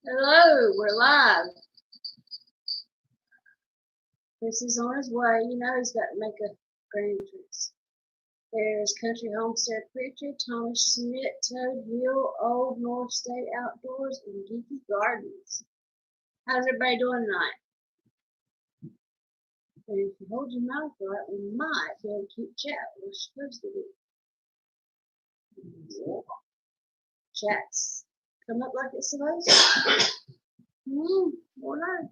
Hello, we're live. Chris is on his way. You know he's got to make a grand entrance. There's Country Homestead Preacher, Thomas Schmidt, Toad Hill, Old North State Outdoors, and Geeky Gardens. How's everybody doing tonight? And if you hold your mouth right, we might be able to keep chat. We're supposed to be. Chats come up like it's supposed to. Morning.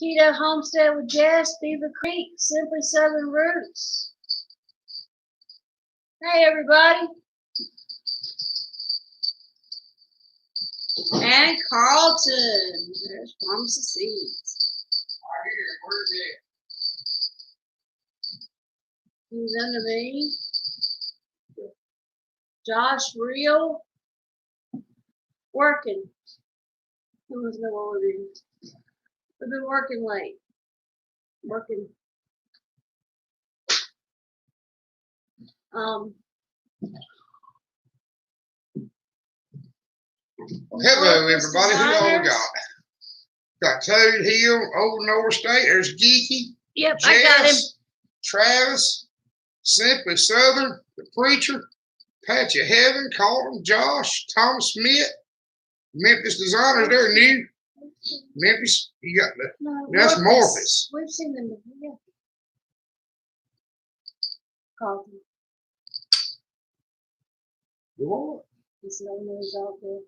Keto Homestead with Jess, Beaver Creek, Simply Southern Roots. Hey everybody. And Carlton. There's Pharmacy Seeds. Who's under me? Josh Real. Working. Who was no older? We've been working late. Working. Hello, everybody. Who all we got? Got Toad Hill, Old North State. There's Geeky. Yep, Jess, I got him. Travis, Simply Southern, the Preacher, Patch of Heaven, Carlton, Josh, Thomas Smith, Memphis Designers. They're new. Memphis, you got the. That's Morphus. We've seen them before. Carlton. What? He's no news out there.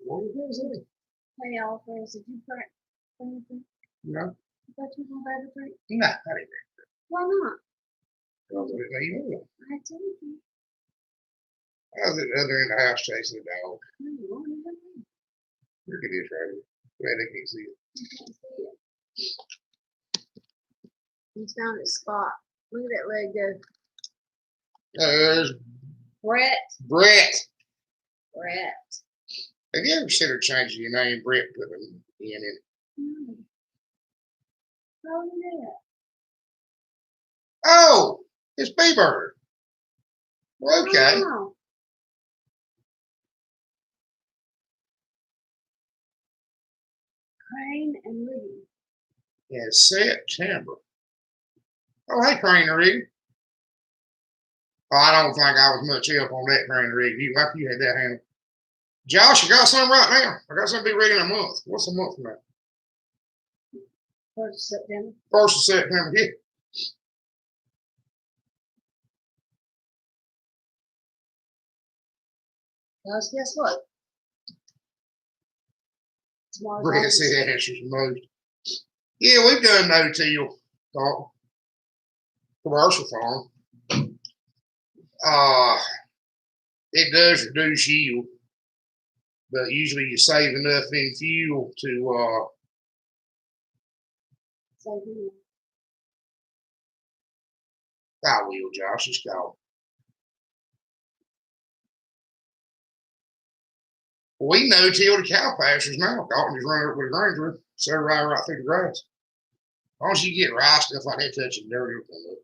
What is it? Hey, Alfred, did you print anything? No. You thought you were going to print? Nah, I didn't. Why not? Because I didn't even know. I told you. I was at the other end of the house chasing the dog. No, you won't even know. Look at this right here. Glad they can't see it. You can't see it. He's found his spot. Look at that leg go. There's Brett. Brett. Brett. Have you ever considered changing your name, Brett, put an N in it? Hmm. How do you do that? Oh, it's B-Bird. Well, okay. Wow. Crane and Ruby. Yeah, September. Oh, hey, Crane and Reed. Oh, I don't think I was much help on that, Crane and Reed. You had that handle. Josh, I got some right now. I got some to be ready in a month. What's a month from now? 1st of September. 1st of September, yeah. Because guess what? Tomorrow's Brett August. said answers most. Yeah, we've done no-till commercial farm. It does reduce yield, but usually you save enough in fuel to So, I will, Josh. Just go. We know till the cow pastures now. Dalton just run up with a granger, so right through the grass. As long as you get rye stuff like that touching dirt, it'll come up.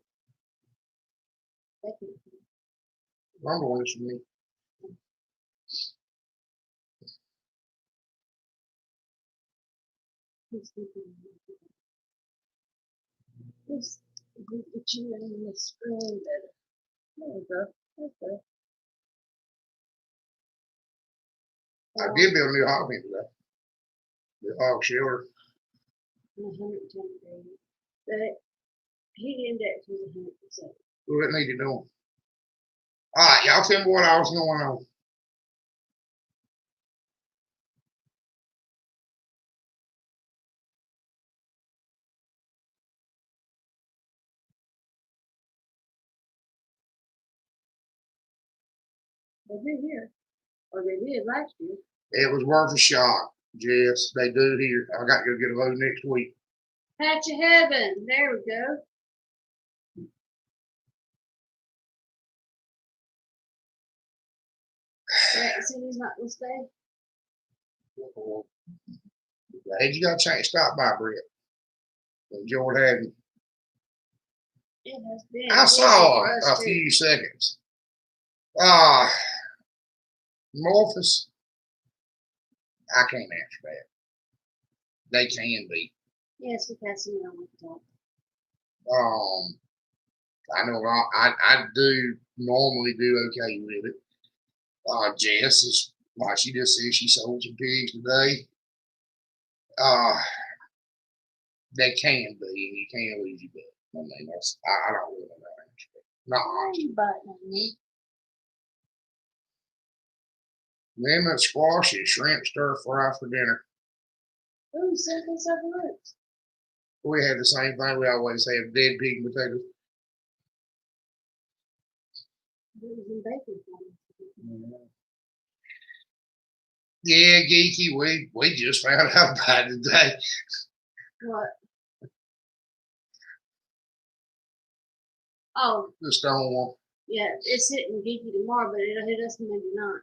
thank you. Lumber ones for me. This we get you in the spring better. There we go. Okay. I did build a new hog pen today. The hog shelter. 110 degrees. The heat index was 100%. What it need to do. All right, y'all tell me what else going on. They do here. Or they did last year. It was worth a shot. Yes, they do here. I got to go get a load next week. Patch of Heaven. There we go. Brett said he's not going to stay. Hey, you got a chance to stop by, Brett. enjoyed having. It has been. I busy saw for us a too. few seconds. Morphus, I can't answer that. They can be. Yes, we passed them on with the dog. I know I do normally do okay with it. Jess is like she just said she sold some pigs today. They can be, and you can't lose your bet. I mean, I don't really know that answer. Not honestly. Lemon squash and shrimp stir fry for dinner. Ooh, Simply Seven Roots. We have the same thing we always have: dead pig and potatoes. Yeah, Geeky, we just found out about it today. What? Oh, The Stonewall. yeah, it's hitting Geeky tomorrow, but it'll hit us maybe not.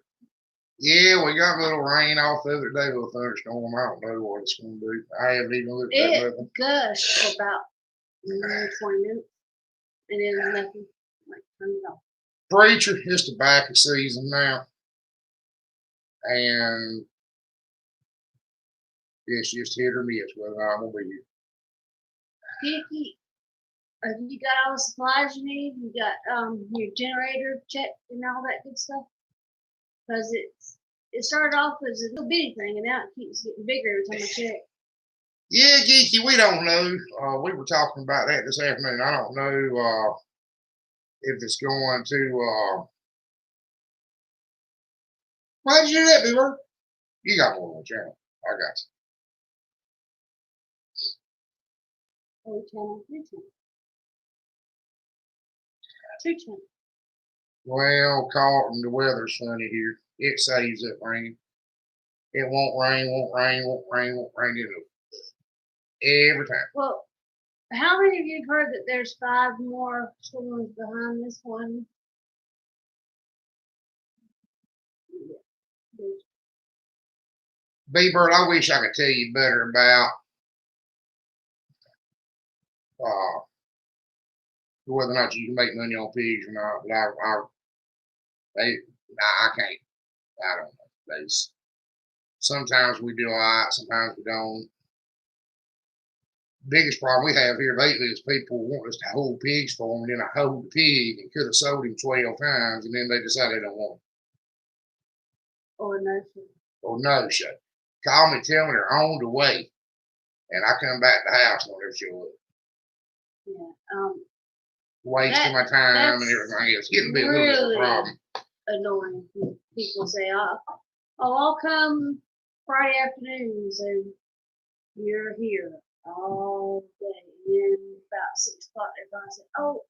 Yeah, we got a little rain off the other day, a little thunderstorm. I don't know what it's going to do. I haven't even looked at It nothing. gushed for about 20 minutes, and then nothing. Like, turned it off. Preacher, it's tobacco season now. And it's just hit or miss whether I'm going to be here. Geeky, have you got all the supplies you need? You got your generator checked and all that good stuff? Because it started off as a little bitty thing, and now it keeps getting bigger every time I check. Yeah, Geeky, we don't know. We were talking about that this afternoon. I don't know if it's going to. Why'd you do that, Beaver? You got more on the channel. I got you. Oh, channel, 3 channel. 2 channel. Well, Carlton, the weather's sunny here. It saves it rain. It won't rain. Every time. Well, how many of you have heard that there's 5 more storms behind this one? B-Bird, I wish I could tell you better about whether or not you can make money on pigs or not, but I can't. I don't know. Sometimes we do a lot, sometimes we don't. Biggest problem we have here lately is people want us to hold pigs for them, and then I hold the pig and could have sold him 12 times, and then they decide they don't want him. Or no show. Or no show. Call me, tell me they're on the way, and I come back to the house when they show up. Yeah. Wasting my time and everything else. Getting to be a little bit of a problem. Annoying. People say, I'll come Friday afternoon, so you're here all day. And then about 6 o'clock, everybody said, oh,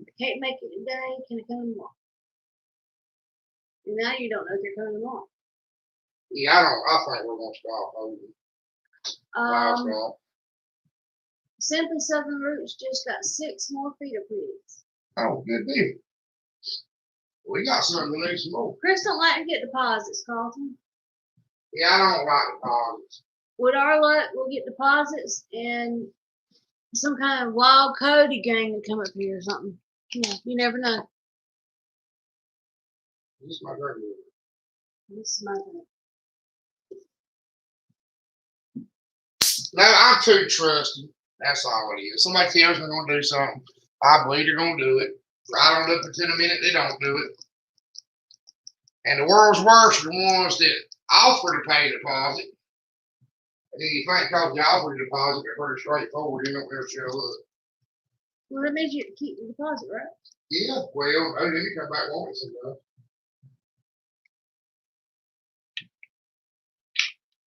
I can't make it today. Can I come tomorrow? And now you don't know if you're coming tomorrow. Yeah, I think we're going to stop over. Simply Southern Roots just got 6 more feeder pigs. Oh, good deal. We got something to need some more. Chris don't like to get deposits, Carlton. Yeah, I don't like deposits. With our luck, we'll get deposits and some kind of wild Cody gang to come up here or something. Yeah, you never know. This is my grandmother. This is my thing. No, I'm too trusting. That's all it is. Somebody tells me they're going to do something. I believe they're going to do it. Right on up until the minute they don't do it. And the world's worst are the ones that offer to pay a deposit. And then you think because they offer a deposit, they're pretty straightforward. You don't ever show up. Well, that means you keep the deposit, right? Yeah, well, then you come back wanting something.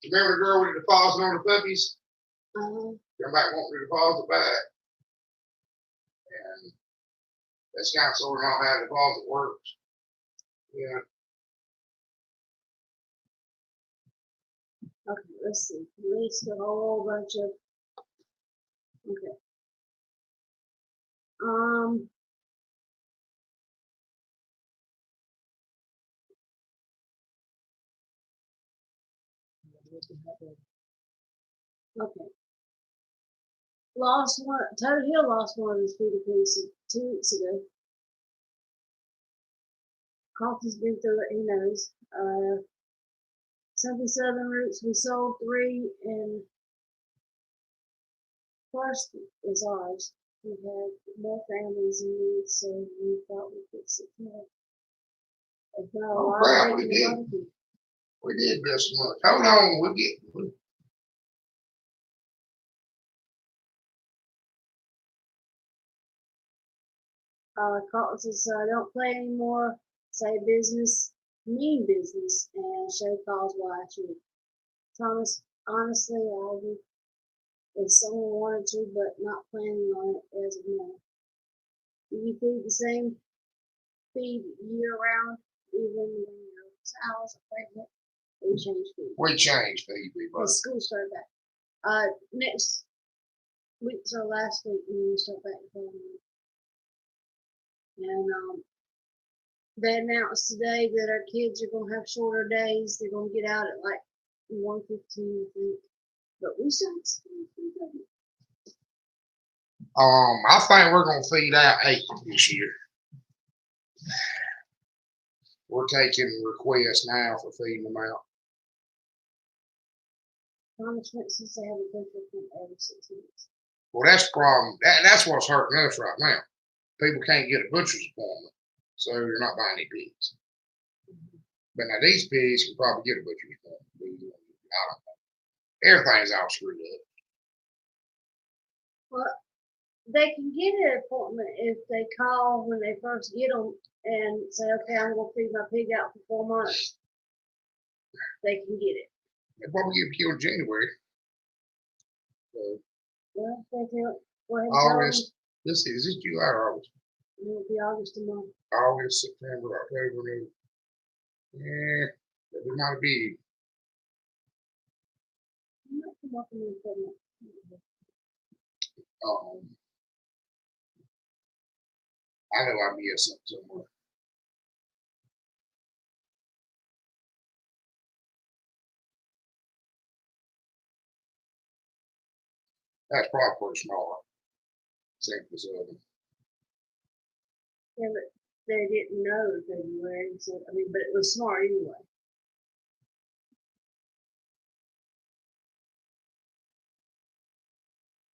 Remember the girl with the deposit on the puppies? Come back wanting the deposit back. And that's kind of sort of not how the deposit works. Yeah. Okay, let's see. Release a whole bunch of. Okay. Okay. lost one. Toad Hill lost one of his feeder pieces 2 weeks ago. Carlton's been through it. He knows. Something Southern Roots, we sold 3, and first is ours. We had more families in need, so we thought we could support. Oh, crap, we did. We did this much. Hold on, we'll get. Carlton says, don't play anymore. Say business, mean business, and show cause why I should. Thomas, honestly, I would if someone wanted to, but not planning on it as of now. Do you feed the same feed year round, even when your cows are pregnant? We change feed. We changed feed, The school started back. Next week's our last week when we start back farming. And they announced today that our kids are gonna have shorter days. They're gonna get out at like 1:15, I think. But we still I think we're gonna feed out 8 this year. We're taking requests now for feeding them out. Thomas says they have a butcher from every 6 months. Well, that's the problem. That's what's hurting us right now. People can't get a butcher's appointment, so they're not buying any pigs. But now these pigs can probably get a butcher's appointment. I don't know. Everything's all screwed up. Well, they can get an appointment if they call when they first get them and say, okay, I'm going to feed my pig out for 4 months. They can get it. They probably get killed in January. So, well, they can go ahead and August. Is this July or August? It'll be August a month. August, September, October. Yeah, that would not be. I know I'll be at something somewhere. That's probably pretty small. Same as Yeah, but they didn't know February, so I mean, but it was smart anyway.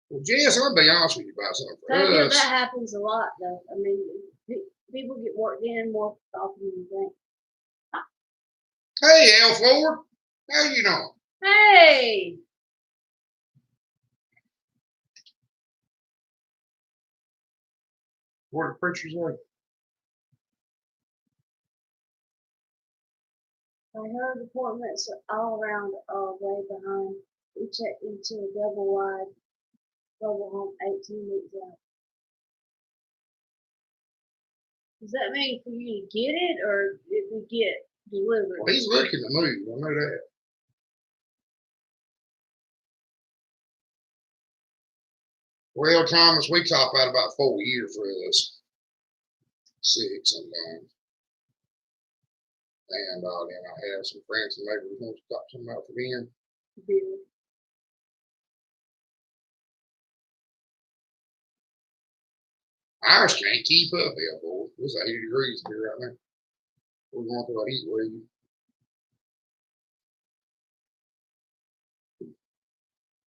Well, Jess, I'll be honest with you about something. That happens a lot, though. I mean, people get worked in more often than you think. Hey, Al Ford, how you doing? Hey. What are the preachers like? I heard appointments are all around are way behind. We checked into a double wide mobile home 18 weeks out. Does that mean for you to get it or if we get delivered? Well, he's looking to move. I know that. Well, Thomas, we top out about 4 years for us. 6 sometimes. And then I have some friends and neighbors who want to talk something out for them. Yeah. Ours can't keep up, hell, boy. It's 80 degrees here right now. We're going through a heat wave.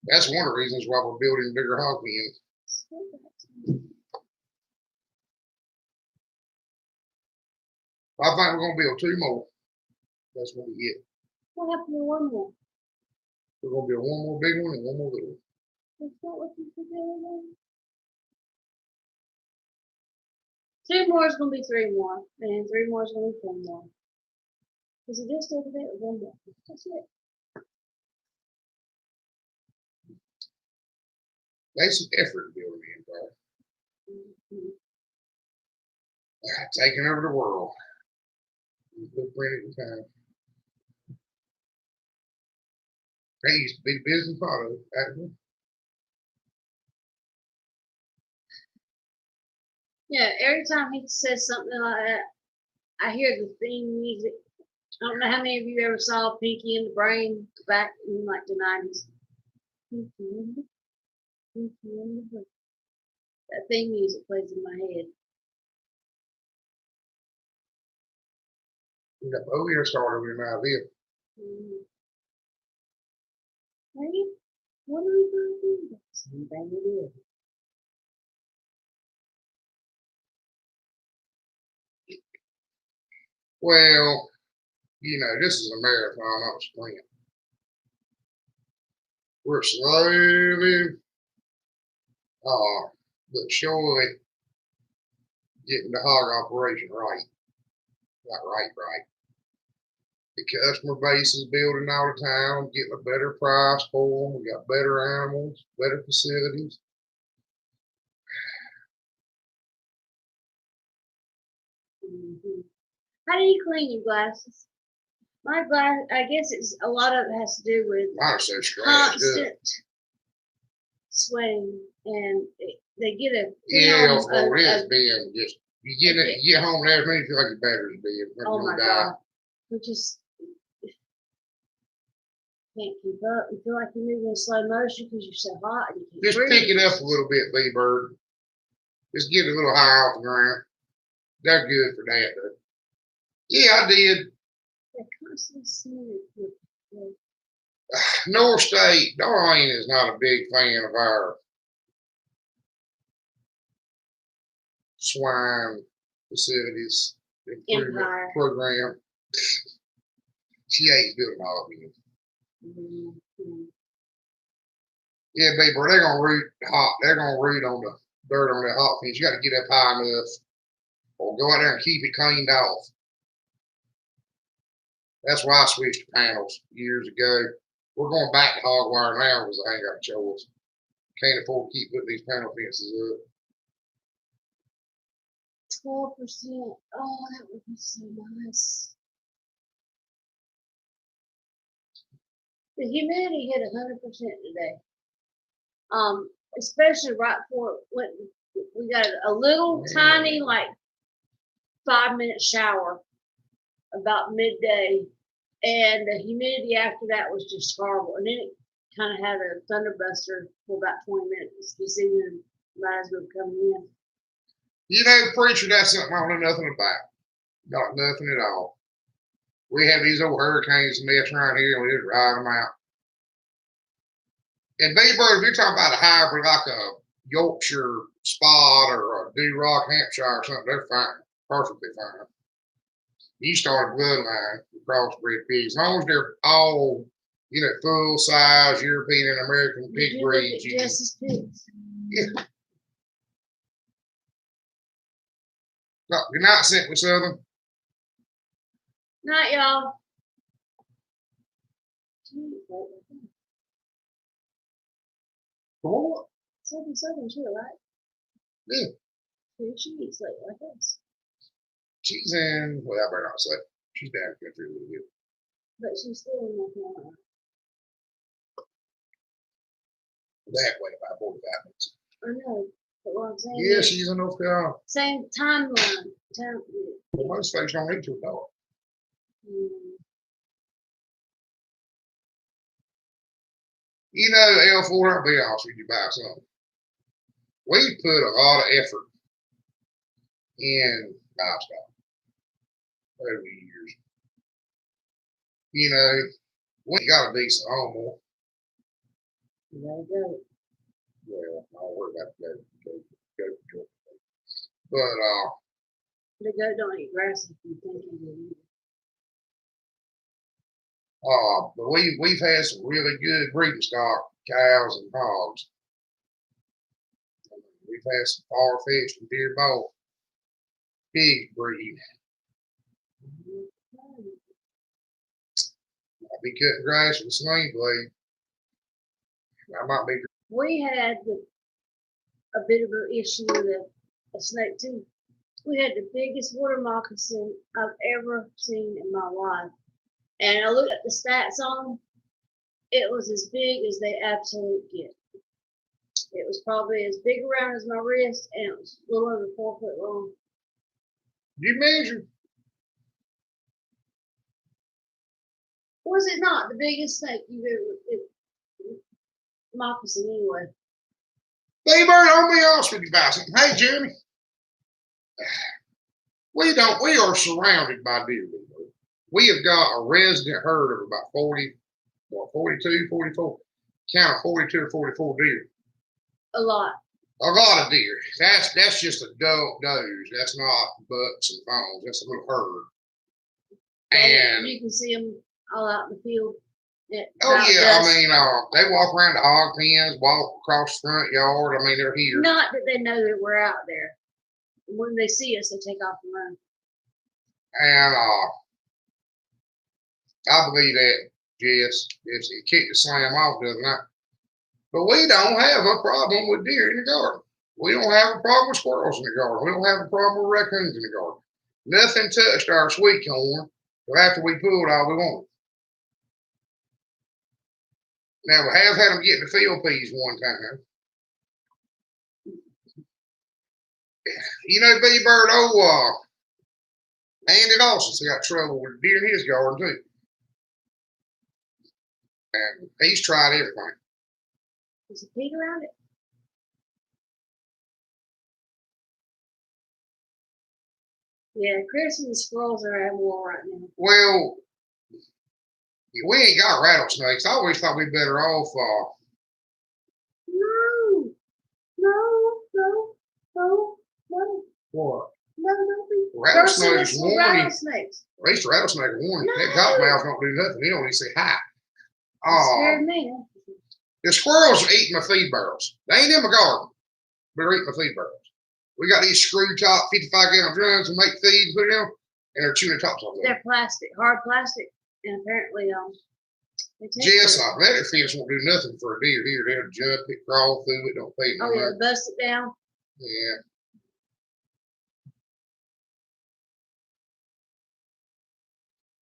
That's one of the reasons why we're building bigger hog pens. I think we're going to build 2 more. That's what we get. What happened to one more? We're going to build 1 more big one and 1 more little one. That's not what you said the other day. 2 more is going to be 3 more, and 3 more is going to be 4 more. Is it just over there or 1 more? That's it. There's some effort in building the empire. Taking over the world. Footprint at the time. They used to be business model, actually. Yeah, every time he says something like that, I hear the theme music. I don't know how many of you ever saw Pinky and the Brain back in like the 90s. That theme music plays in my head. The year started with an idea. Hey, what are we going to do? Anything we do. Well, this is a marathon, not a sprint. We're slowly, but surely getting the hog operation right. Not right. The customer base is building all the time, getting a better price for them. We got better animals, better facilities. How do you clean your glasses? My glass, I guess it's a lot of it has to do with constant sweating, and they get a it is being just you get home and everything, you feel like your battery's dead. Oh my God, we just can't keep up. You feel like you're moving in slow motion because you're so hot. And you just pick it up a little bit, B-Bird. Just get it a little higher off the ground. They're good for that, though. Yeah, I did. North State, Darlene is not a big fan of our swine facilities improvement program. She ain't doing all of it. Yeah, baby, they're gonna root hot. They're gonna root on the dirt on that hot fence. You got to get up high enough, or go out there and keep it cleaned off. That's why I switched to panels years ago. We're going back to hog wire now because I ain't got a choice. Can't afford to keep putting these panel fences up. 12%. Oh, that would be so nice. The humidity hit 100% today. Especially right before we got a little tiny, like 5-minute shower about midday, and the humidity after that was just horrible. And then it kind of had a thunderbuster for about 20 minutes. You see when Risebrook coming in. Preacher, that's something I don't know nothing about. Not nothing at all. We have these old hurricanes and mess around here, and we just ride them out. And B-Bird, if you're talking about a hybrid like a Yorkshire Spot or a Duroc Hampshire or something, they're fine, perfectly fine. You start a bloodline for crossbred pigs. As long as they're all, full size European and American pig breeds. Yeah. Good night, Simply Southern. Night, y'all. What? Southern too, right? Yeah. She eats like this. She's in, well, I better not say. She's down the country a little bit. But she's still in North Carolina. That way, about 45 minutes. I know, but what I'm saying is, she's in North Carolina. Same timeline. Well, most folks don't need to know it. L4, I'll be honest with you about something. We put a lot of effort in livestock over the years. We got a decent animal. There you go. Well, I'll worry about the goat. But the goat don't eat grass if you think he do. But we've had some really good breeding stock cows and hogs. We've had some far-fetched and deer-bought pig breed. I'll be cutting grass with a sling blade. I might be. We had a bit of an issue with a snake too. We had the biggest water moccasin I've ever seen in my life. And I looked at the stats on them. It was as big as they absolutely get. It was probably as big around as my wrist, and it was a little over 4 foot long. You measured? Was it not the biggest snake you've ever moccasin anyway? They burn on me honest with you about something. Hey, Jeremy, we are surrounded by deer. We have got a resident herd of about 40, 42, 44, count of 42 or 44 deer. A lot. A lot of deer. That's just adult does. That's not bucks and fawns. That's a little herd. And you can see them all out in the field. Oh yeah, dusk. I mean, they walk around the hog pens, walk across the front yard. I mean, they're here. Not that they know that we're out there. When they see us, they take off and run. And I believe that, Jess, it kicked the slam off the other night. But we don't have a problem with deer in the garden. We don't have a problem with squirrels in the garden. We don't have a problem with raccoons in the garden. Nothing touched our sweet corn until after we pulled all we wanted. Now, we have had them get the field peas one time. You know, B-Bird, Andy Dawson's got trouble with deer in his garden, too. And he's tried everything. Is it peat around it? Yeah, Chris and the squirrels are at war right now. Well, we ain't got rattlesnakes. I always thought we'd better off. No. What? No. Rattlesnakes warning. Rattlesnakes. At least rattlesnake warning. That cottonmouth don't do nothing. He don't even say hi. Scared me. The squirrels are eating my feed barrels. They ain't in my garden, but they're eating my feed barrels. We got these screw top 55-gallon drums and make feed, put it in, and they're chewing the tops off of them. They're plastic, hard plastic, and apparently Jess, athletic fish won't do nothing for a deer here. They'll jump it, crawl through it, don't pay no money. Bust it down. Yeah.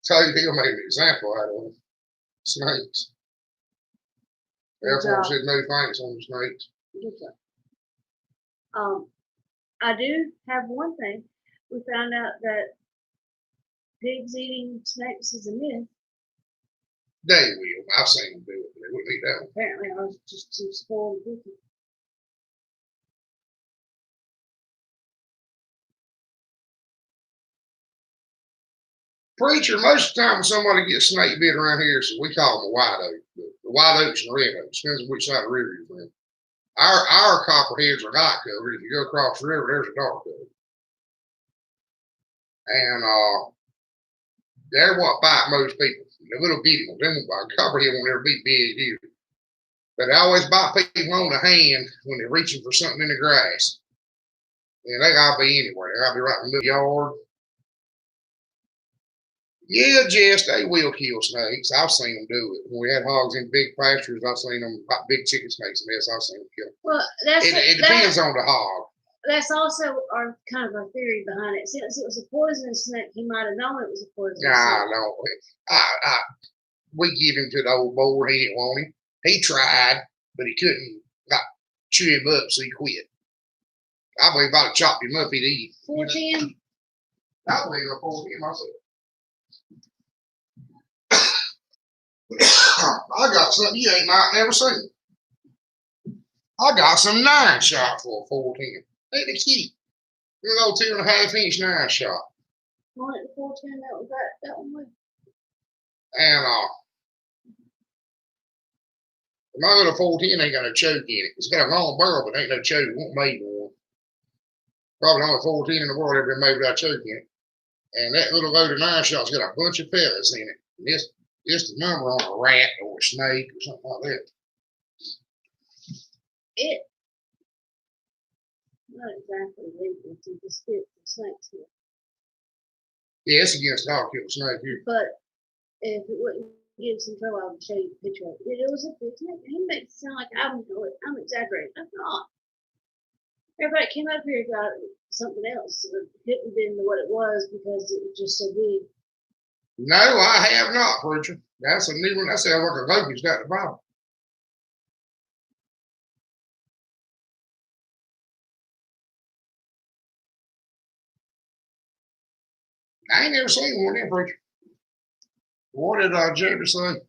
So he'll make an example out of them. Snakes. Air Force said no thanks on the snakes. Good job. I do have one thing. We found out that pigs eating snakes is a myth. They will. I've seen them do it, but they wouldn't eat that one. Apparently, I was just too spoiled with it. Preacher, most of the time when somebody gets snake bit around here, so we call them a white oak. The white oaks and red oaks, depends on which side of the river you're from. Our copperheads are light covered. If you go across the river, there's a dark cover. And they're what bite most people. The little bitty ones. Copperhead won't ever be big either. But they always bite people on the hand when they're reaching for something in the grass. And they gotta be anywhere. They gotta be right in the yard. Yeah, Jess, they will kill snakes. I've seen them do it. When we had hogs in big pastures, I've seen them, big chicken snakes and this, I've seen them kill them. Well, it depends on the hog. That's also our kind of our theory behind it. Since it was a poisonous snake, he might have known it was a poisonous snake. No. We give him to the old boar. He didn't want him. He tried, but he couldn't chew him up, so he quit. I believe if I'd have chopped him up, he'd eat. 410? I believe I 410 myself. I got something you ain't might never seen. I got some 9-shot for a 410. Ain't it cute? Little 2.5-inch 9-shot. Wanted the 410 that one with. And my little 410 ain't got no choke in it. It's got a long barrel, but ain't no choke. It won't made one. Probably the only 410 in the world ever been made without choke in it. And that little loaded 9-shot's got a bunch of pellets in it. And it's the number on a rat or a snake or something like that. It not exactly legal to just spit the snakes here. Yeah, it's against all kill snake here. But if it wouldn't give some trouble, I would show you a picture of it. It was a big snake. He makes it sound like I'm exaggerating. I'm not. Everybody came up here and got something else. So it couldn't have been what it was because it was just so big. No, I have not, preacher. That's a new one. That sounds like a locust got the Bible. I ain't never seen one there, preacher. What did Jeremy say?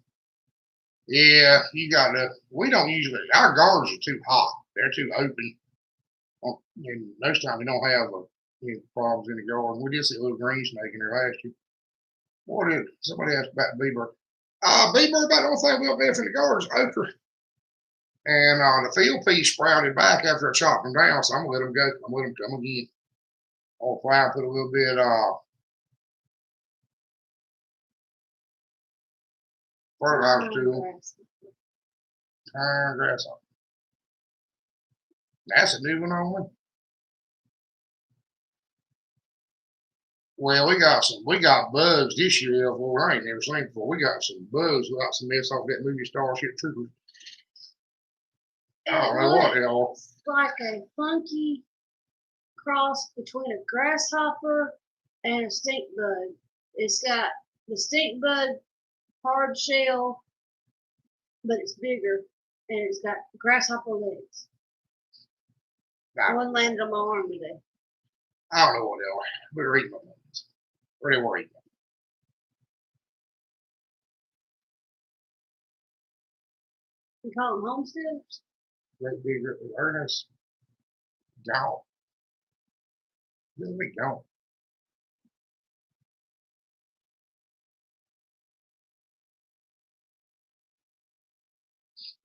Yeah, you got to. We don't usually. Our gardens are too hot. They're too open. And most time we don't have any problems in the garden. We did see a little green snake in there last year. What did somebody asked about bee-bird? Bee-bird about the only thing we'll be from the garden is okra. And the field peas sprouted back after I chopped them down, so I'm gonna let them go. I'm gonna let them come again. I'll fly, put a little bit fertilizer to them. Turn grass off. That's a new one on me. Well, we got bugs this year. Well, I ain't never seen before. We got some bugs. We got some mess off that movie Starship Troopers. I don't know what they are. It's like a funky cross between a grasshopper and a stink bug. It's got the stink bug hard shell, but it's bigger, and it's got grasshopper legs. One landed on my arm today. I don't know what they are. We were eating them. Where they were eating them. You call them homesteaders? Great big Ernest. Gone. Really gone.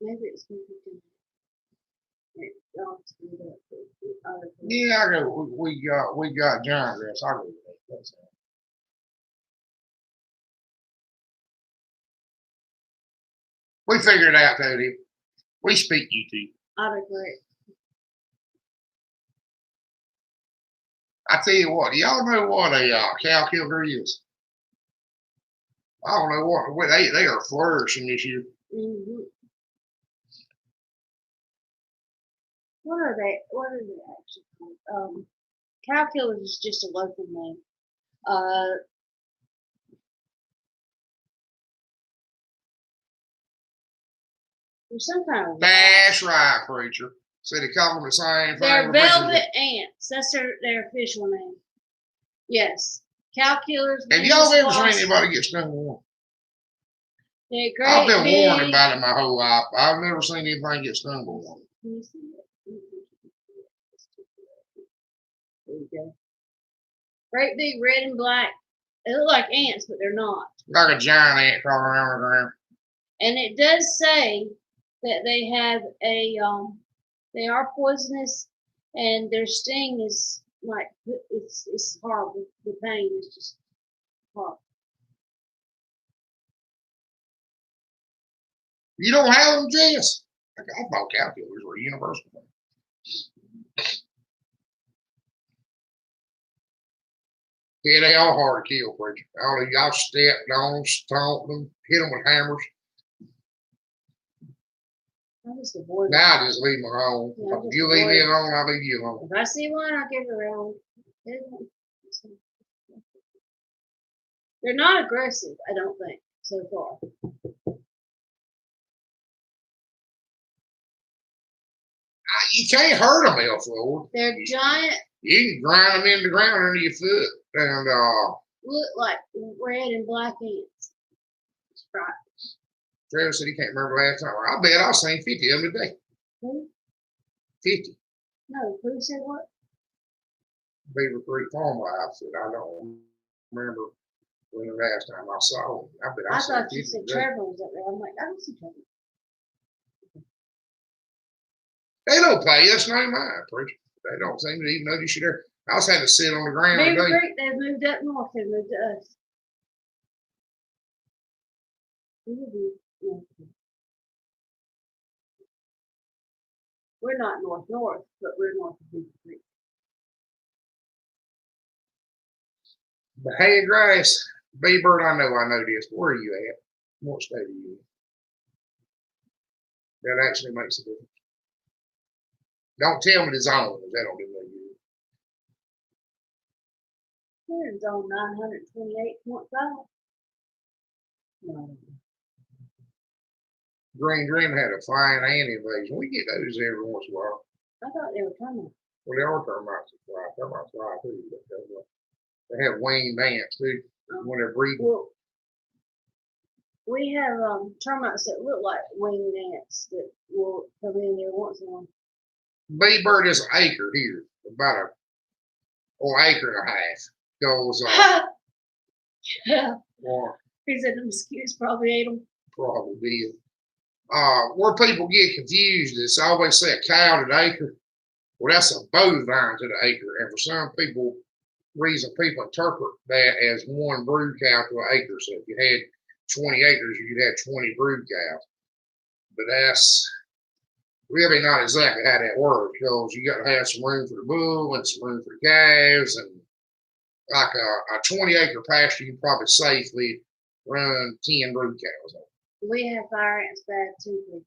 Maybe it's yeah, I go. We got giant grass. I go with that. That's it. We figured it out, Cody. We speak YouTube. Autocorrect. I tell you what, do y'all know what a cow killer is? I don't know what they are flourishing this year. Mm-hmm. What are they? What are they actually called? Cow killers is just a local name. There's some kind of. That's right, preacher. See, they call them the same thing. They're velvet ants. That's their official name. Yes, cow killers. Have y'all ever seen anybody get stung with one? They're great. I've been warned about it my whole life. I've never seen anything get stung with one. Can you see it? There you go. Great big red and black. They look like ants, but they're not. Like a giant ant crawling around the ground. And it does say that they have they are poisonous, and their sting is like it's horrible. The pain is just horrible. You don't have them, Jess? I thought cow killers were universal. Yeah, they all hard to kill, preacher. All of y'all stepped on, stomped them, hit them with hammers. I just avoid now I just leave them alone. Yeah, if you leave me alone, I'll leave you alone. If I see one, I'll give it around. They're not aggressive, I don't think, so far. You can't hurt them, Elf Lord. They're giant. You can grind them into the ground under your foot. And look like red and black ants. Right. Travis said he can't remember last time. I bet I've seen 50 of them today. Who? 50. No, who said what? Beaver Creek Farm Life said, I don't remember when the last time I saw them. I thought you said Trevor was up there. I'm like, I don't see Trevor. They don't pay us no mind, preacher. They don't seem to even notice you there. I was having to sit on the ground. Beaver Creek, they've moved up north. They've moved to us. We're not north, but we're north of Beaver Creek. But hey, Grace, B-Bird, I know this. Where are you at? What state are you in? That actually makes a difference. Don't tell me the zone, because that don't do no good. We're in zone 928.5. No. Green Dream had a flying ant invasion. We get those every once in a while. I thought they were termites. Well, they are termites that fly. Termites fly too. They have winged ants too when they're breeding. Well, We have termites that look like winged ants that will come in there once in a while. Bee bird is an acre here, about acre and a half. Goes Yeah. or He said the mosquitoes probably ate them. probably did. Where people get confused, it's always say a cow to the acre. Well, that's a bovine to the acre, and for some reason, people interpret that as one brood cow to an acre. So if you had 20 acres, you'd have 20 brood cows. But that's really not exactly how that works, because you got to have some room for the bull and some room for the calves, and like a 20-acre pasture, you can probably safely run 10 brood cows on. We have fire ants bad too.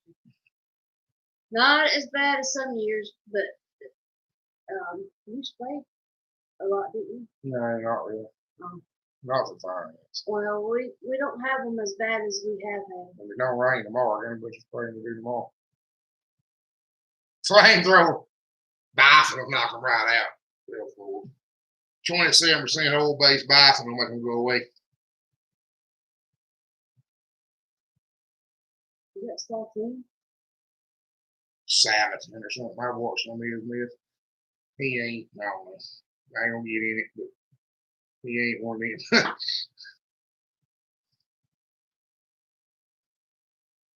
Not as bad as some years, but you sprayed a lot, didn't you? No, not really. Not for fire ants. Well, we don't have them as bad as we have had. If it don't rain tomorrow, everybody's spraying to do tomorrow. Flamethrower, bifin will knock them right out. Real full. 27% oil-based bifin will make them go away. You got stuff in? Sabbath or something. I watched some of his myth. He ain't, no, I ain't gonna get in it, but he ain't one of them.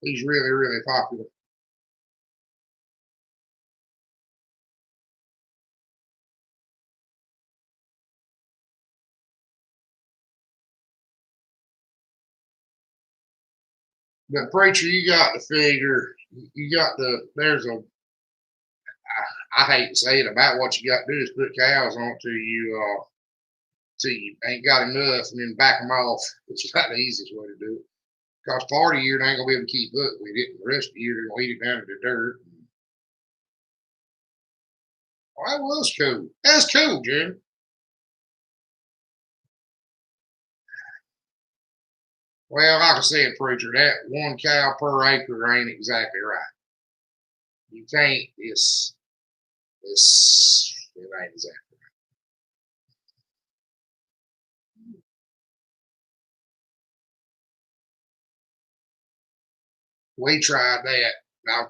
He's really, really popular. But preacher, you got to figure, I hate to say it, about what you got to do is put cows on till you ain't got enough, and then back them off. It's about the easiest way to do it. Because part of the year they ain't gonna be able to keep up with it, and the rest of the year they're gonna eat it down to the dirt. Oh, that was cool. That's cool, Jeremy. Well, like I said, preacher, that 1 cow per acre ain't exactly right. You can't. It ain't exactly. We tried that.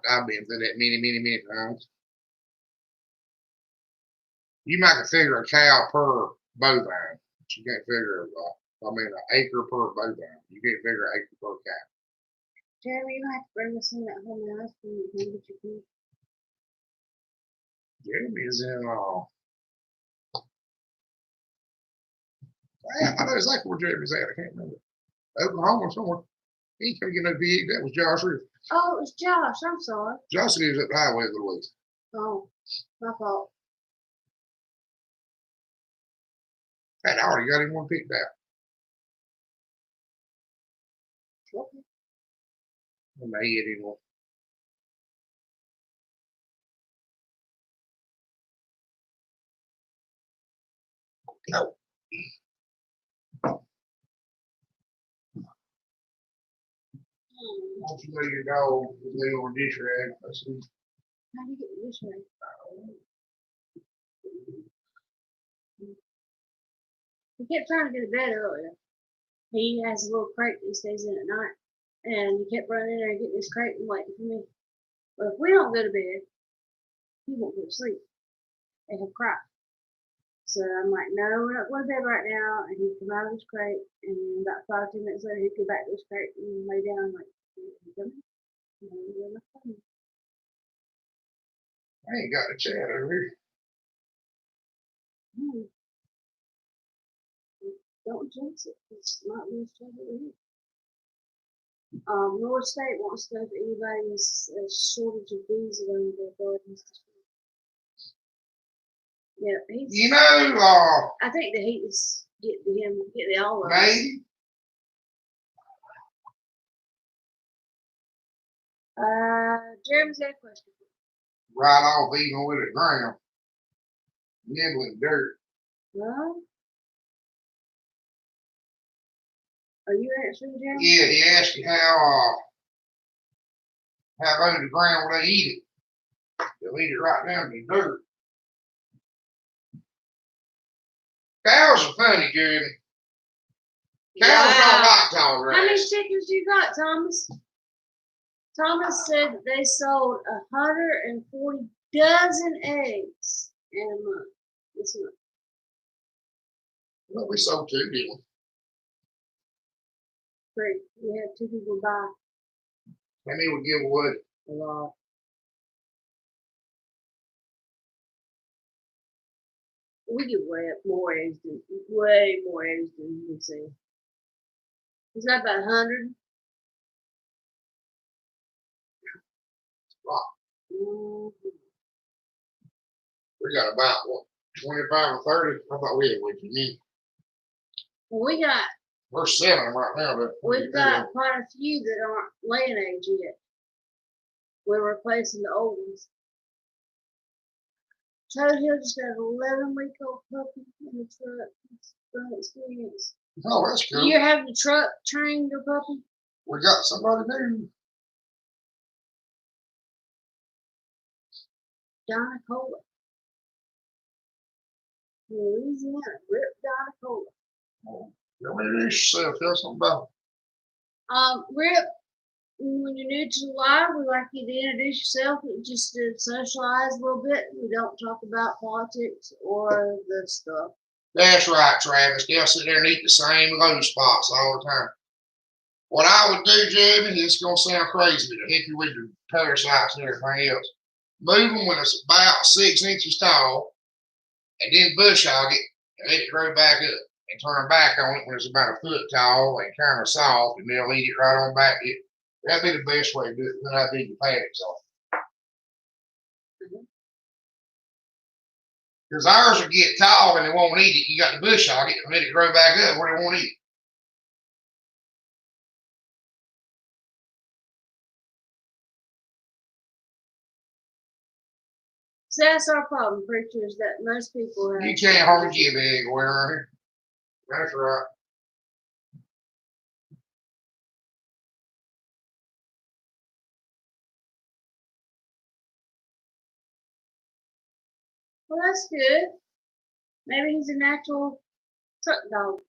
I've been through that many times. You might figure a cow per bovine, but you can't figure an acre per bovine. You can't figure an acre per cow. Jeremy, you have to bring us in that home and ice cream and get your food. Jeremy is in I know exactly where Jeremy's at. I can't remember. Oklahoma somewhere. He ain't gonna get no VA. That was Josh Riff. Oh, it was Josh. I'm sorry. Josh lives up the highway a little ways. Oh, my fault. I already got him one picked out. Okay. On my head anymore. No. Once you know your dog is laying on a dish rag, let's see. How do you get the dish rag? He kept trying to go to bed earlier. He has a little crate that he stays in at night. And he kept running in there and getting his crate and waiting for me. But if we don't go to bed, he won't go to sleep. And he'll cry. So I'm like, no, we're not going to bed right now. And he'd come out of his crate, and about 5 or 10 minutes later, he'd go back to his crate and lay down. I'm like, you coming? No, I ain't got a chat over here. Don't jinx it. It's not really trouble. North State wants to know if anybody has a shortage of bees around their gardens. Yeah, you know, I think the heat is getting all of us. Maybe. Jeremy's got a question. Right off even with the ground. Nibbling dirt. No? Are you answering, Jeremy? Yeah, he asked you how low to the ground will they eat it. They'll eat it right down to the dirt. Cows are funny, Jeremy. Cows don't Wow. like tall How many grass. chickens you got, Thomas? Thomas said that they sold 140 dozen eggs in a month. This month. Well, we sold 2, didn't we? Great. We had 2 people buy How many would give away? a lot. We give way more eggs than we see. Is that about 100? Wow. Mm-hmm. We got about, what, 25 or 30? I thought we had way too many. Well, We're 7 of them right now, but we've got quite a few that aren't laying eggs yet. We're replacing the old ones. Toad Hill just got an 11-week-old puppy in the truck. It's fun experience. Oh, that's cool. You're having the truck train your puppy? We got somebody new. Donna Cola. Louisiana, Rip Donna Cola. Oh, you want to introduce yourself? Tell us something about Rip, when you're new to the live, we like you to introduce yourself, just to socialize a little bit. We don't talk about politics or the stuff. That's right, Travis. They'll sit there and eat the same low spots all the time. What I would do, Jamie, it's going to sound crazy, but to help you with your parasites and everything else, move them when it's about 6 inches tall, and then bush hog it and let it grow back up. And turn back on it when it's about a foot tall and kind of soft, and they'll eat it right on back. That'd be the best way to do it. Then I'd do your paddocks off. Because ours will get tall and they won't eat it. You got to bush hog it and let it grow back up where they won't eat it. So that's our problem, preachers, that most people have. You can't hardly give egg around here. That's right. Well, that's good. Maybe he's a natural truck dog.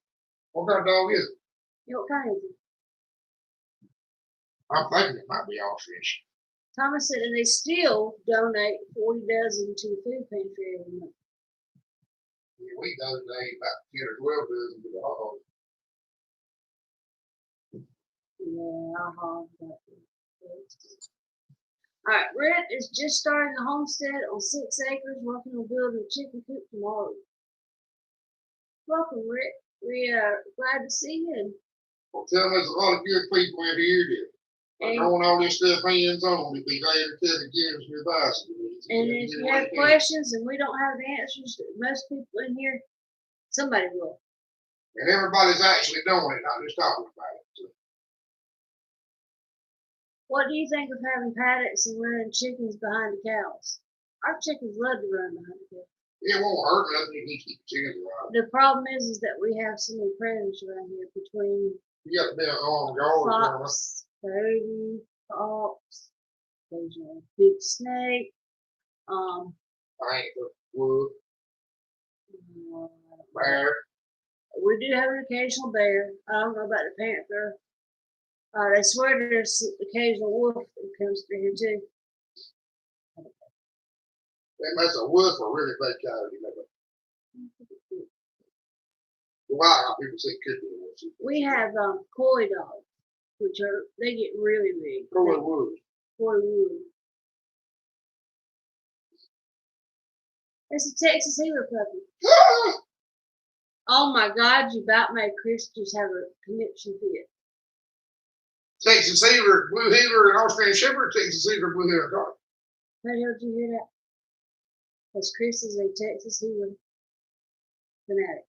What kind of dog is it? You know, what kind is it? I'm thinking it might be ostrich. Thomas said, and they still donate 40 dozen to the food pantry every month. Yeah, we donate about 10 or 12 dozen to the hog. Yeah, I'll hog that. All right, Rhett is just starting a homestead on 6 acres, working on building a chicken coop tomorrow. Welcome, Rick. We are glad to see you. Well, tell them there's a lot of good people in here that are throwing all this stuff hands on. We'd be glad to tell the kids your advice. And if you have questions and we don't have the answers, most people in here, somebody will. And everybody's actually doing it, not just talking about it. So, what do you think of having paddocks and running chickens behind the cows? Our chickens love to run behind the cows. it won't hurt nothing if you keep the chickens alive. The problem is that we have so many predators around here between You got to be on guard. fox, coyote, fox, there's a big snake, Panther, wood, uh, bear. we do have an occasional bear. I don't know about the panther. They swear there's an occasional wolf that comes through here too. That's a wolf or really big coyote. Wow, people say could be a wolf. We have coy dogs, which they get really big. Coy wood. Coy wood. It's a Texas Healer puppy. Oh my God, you about made Chris just have a conniption fit. Texas Healer, Blue Healer, and Australian Shepherd, Texas Healer, Blue Healer, dog. How the hell did you hear that? Because Chris is a Texas Healer fanatic.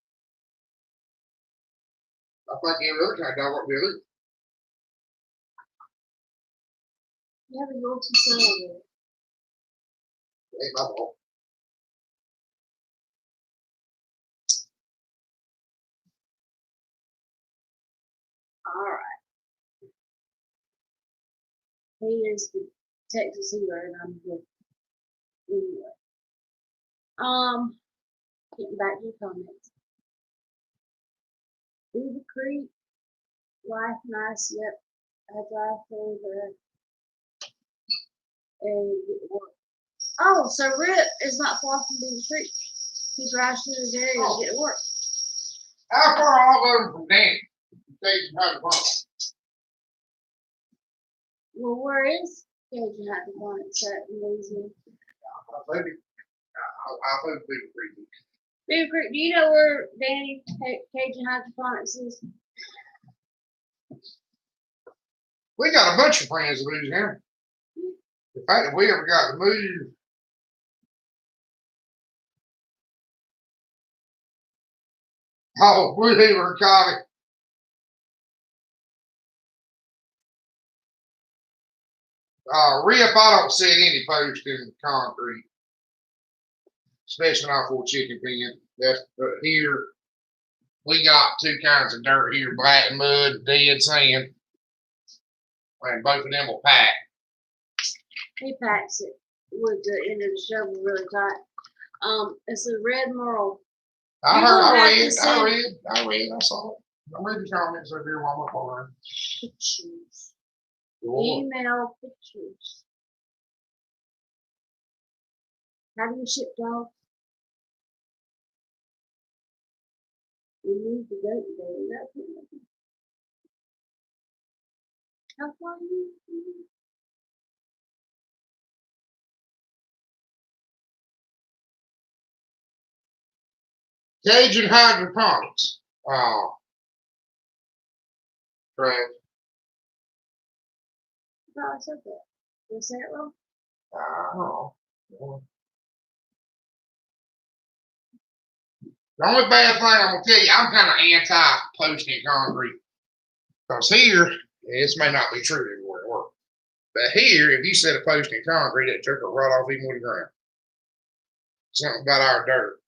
I think every other kind of dog ought to be illegal. You have a little too sound there. Ain't my fault. All right. He is the Texas Healer, and I'm good. Anyway. Getting back to your comments. Beaver Creek Life nice, yep. I drive through and get to work. Oh, so Rip is not far from Beaver Creek. He drives through this area to get to work. How far all of them from Danny? Cajun Hydroponics. Well, where is Cajun Hydroponics at in Louisiana? I'll Beaver Creek. Beaver Creek, do you know where Danny Cajun Hydroponics is? We got a bunch of friends in Louisiana. The fact that we ever got to move. Oh, Blue Heaver and Cotty. Rip, I don't see any post in concrete, especially not for chicken pen. But here, we got two kinds of dirt here, black mud, dead sand. And both of them will pack. He packs it with the end of the shovel really tight. It's a red marl. I read, I saw it. I'm reading comments over here while I'm on. Pictures. Cool. Email pictures. How do you ship dogs? We moved the goat today. How far are you? Cajun Hydroponics. Correct. No, I said that. Did I say it wrong? The only bad thing I'm gonna tell you, I'm kind of anti-posting concrete. Because here, this may not be true everywhere it works, but here, if you set a post in concrete, it took a right off even with the ground. Something about our dirt.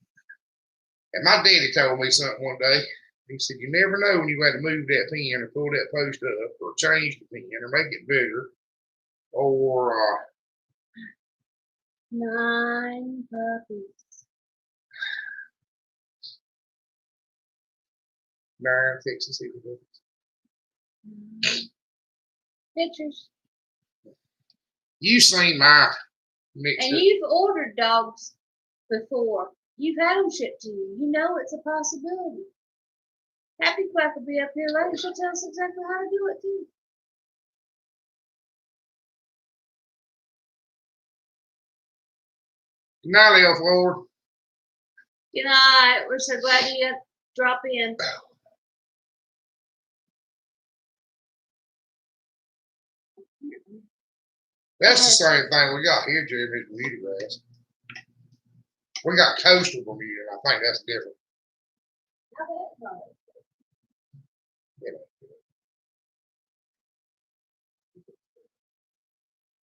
And my daddy told me something one day. He said, you never know when you got to move that pin or pull that post up or change the pin or make it bigger or 9 puppies. 9 Texas City puppies. Pictures. You seen my mixed and up. You've ordered dogs before. You've had them shipped to you. You know it's a possibility. Happy Quack will be up here later. She'll tell us exactly how to do it too. Good night, Elf Lord. Good night. We're so glad you drop in. That's the same thing we got here, Jeremy, is Bermuda grass. We got coastal Bermuda, and I think that's different.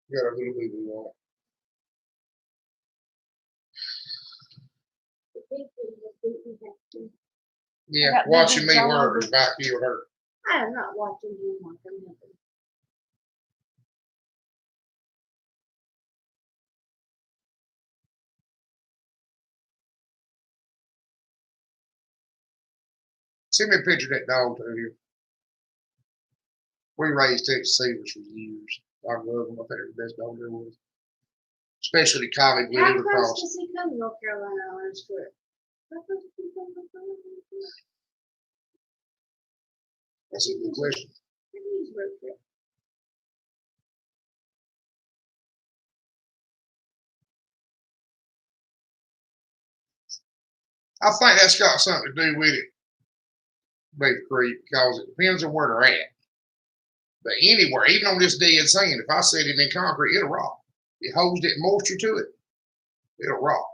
You got a little bit on it. Yeah, watching me work is about to feel hurt. I am not watching you work. Send me a picture of that dog to you. We raised Texas Seavers for years. I love them. I think they're the best dog there was. Especially Collie Blue How River close Cross. does he come to North Carolina on his trip? That's a good question. I think that's got something to do with it, Beaver Creek, because it depends on where they're at. But anywhere, even on this dead sand, if I set it in concrete, it'll rot. It holds that moisture to it. It'll rot.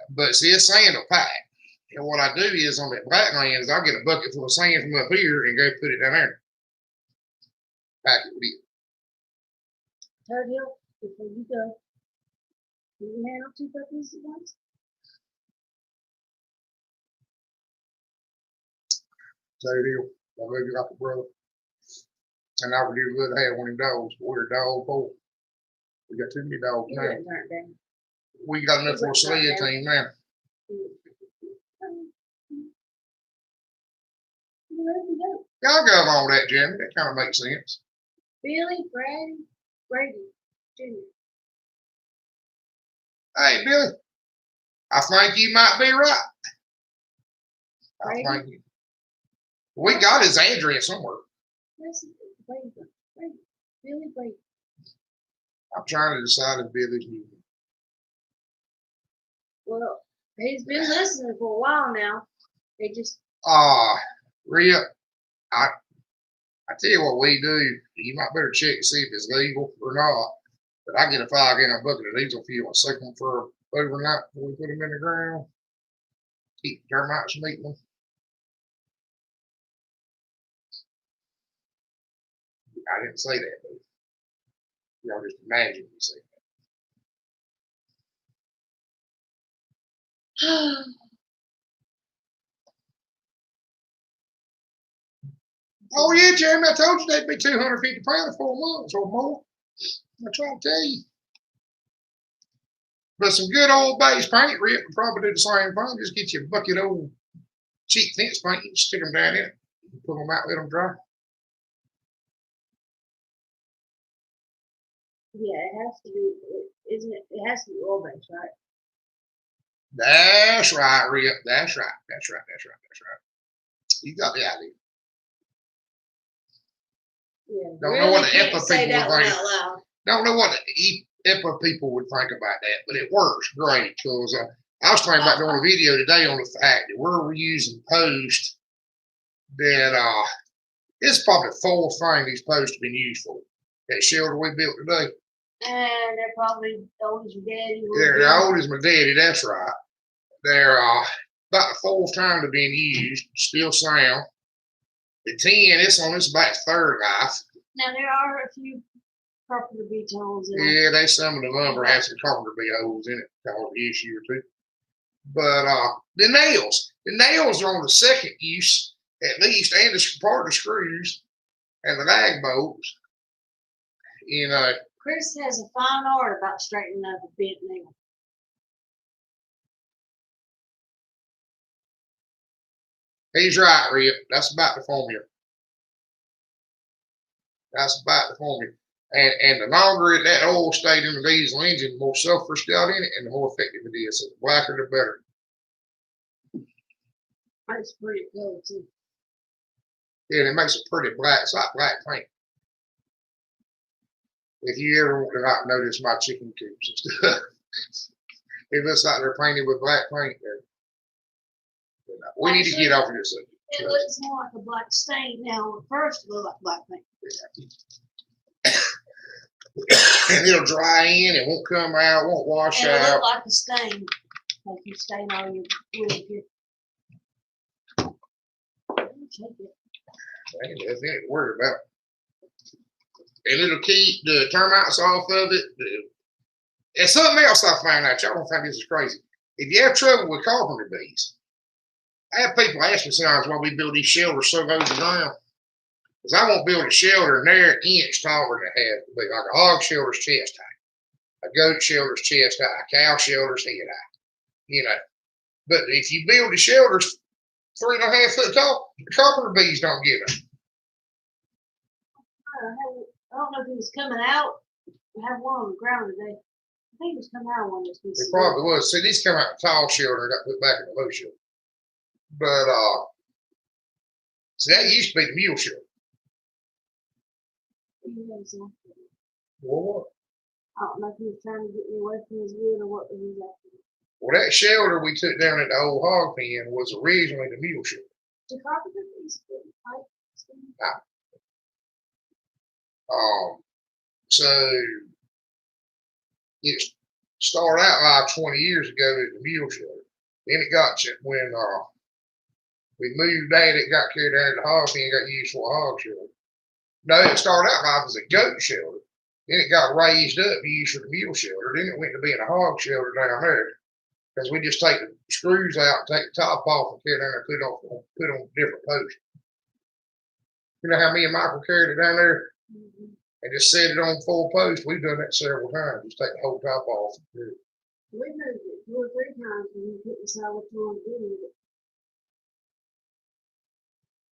But see, this sand will pack. And what I do is on that black land is I'll get a bucket full of sand from up here and go put it down there. Pack it with it. Toad Hill, before you go, can you handle 2 puppies at once? Toad Hill, I love you like a brother. And I would do good to have one of them dogs, but we're a dog poor. We got too many dogs now. We got enough for a sled team now. Y'all go on that, Jimmy. That kind of makes sense. Billy Brady Jr. Hey, Billy, I think you might be right. I think we got his address somewhere. Billy Brady. I'm trying to decide if Billy's new. Well, he's been listening for a while now. They just Rhea, I tell you what we do. You might better check to see if it's legal or not. But I get a 5-gallon bucket of diesel fuel and soak them for overnight before we put them in the ground. Keep termites from eating them. I didn't say that, but y'all just imagine me saying that. Oh yeah, Jeremy, I told you they'd be 250 pounds for 4 months or more. I'm trying to tell you. But some good old base paint, Rick, would probably do the same thing. Just get you a bucket of old cheap fence paint and stick them down in it. Pull them out, let them dry. Yeah, it has to be, isn't it? It has to be oil based, right? That's right, Rick. That's right. You got the idea. Yeah. Don't really know what the can't EPA say people that would one think. out loud. Don't know what the EPA people would think about that, but it works great because I was talking about doing a video today on the fact that we're using post that it's probably the fourth thing these posts have been used for. That shelter we built today. And they're probably old as your daddy. They're old as my daddy, that's right. They're about the fourth time they're being used, still sound. The 10, it's on its about third life. Now there are a few carpenter beach holes in it. Yeah, they some of the lumber has some carpenter bee holes in it, cause the issue or two. But the nails are on the second use, at least, and the part of the screws and the lag bolts. You know. Chris has a fine art about straightening up a bent nail. He's right, Rip. That's about the formula. And the longer that oil stayed in the diesel engine, the more sulfur's got in it and the more effective it is. So the blacker, the better. That's pretty cool, too. Yeah, it makes it pretty black. It's like black paint. If you ever want to not notice my chicken coops and stuff, it looks like they're painted with black paint there. We need to get off of this. It looks more like a black stain now. At first, it looked like black paint. And it'll dry in. It won't come out. Won't wash out. It'll look like a stain, like you stain all your wood here. Take it. That's it. Worry about it. And it'll keep the termites off of it. And something else I found out. Y'all don't think this is crazy. If you have trouble with carpenter bees, I have people ask me sometimes why we build these shelters so low to the ground. Because I won't build a shelter and they're an inch taller than it has to be. Like a hog shelter's chest high, a goat shelter's chest high, a cow shelter's head high. You know. But if you build the shelters 3.5 foot tall, the carpenter bees don't get them. I don't know if he was coming out. I have one on the ground today. I think he was coming out of one of those. It probably was. See, these come out the tall shelter and got put back in the low shelter. But see, that used to be the mule shelter. What? I don't know if he was trying to get me away from his wood or what he was after. Well, that shelter we took down at the old hog pen was originally the mule shelter. The carpenter piece. So it started out like 20 years ago as the mule shelter. Then it got when we moved that, it got carried down to the hog pen and got used for a hog shelter. No, it started out like as a goat shelter. Then it got raised up to use for the mule shelter. Then it went to being a hog shelter down there. Because we just take the screws out, take the top off, and carry it down there and put on different posts. You know how me and Michael carried it down there and just set it on 4 posts? We've done that several times. Just take the whole top off. We moved it 2 or 3 times and we couldn't decide what you want to do with it.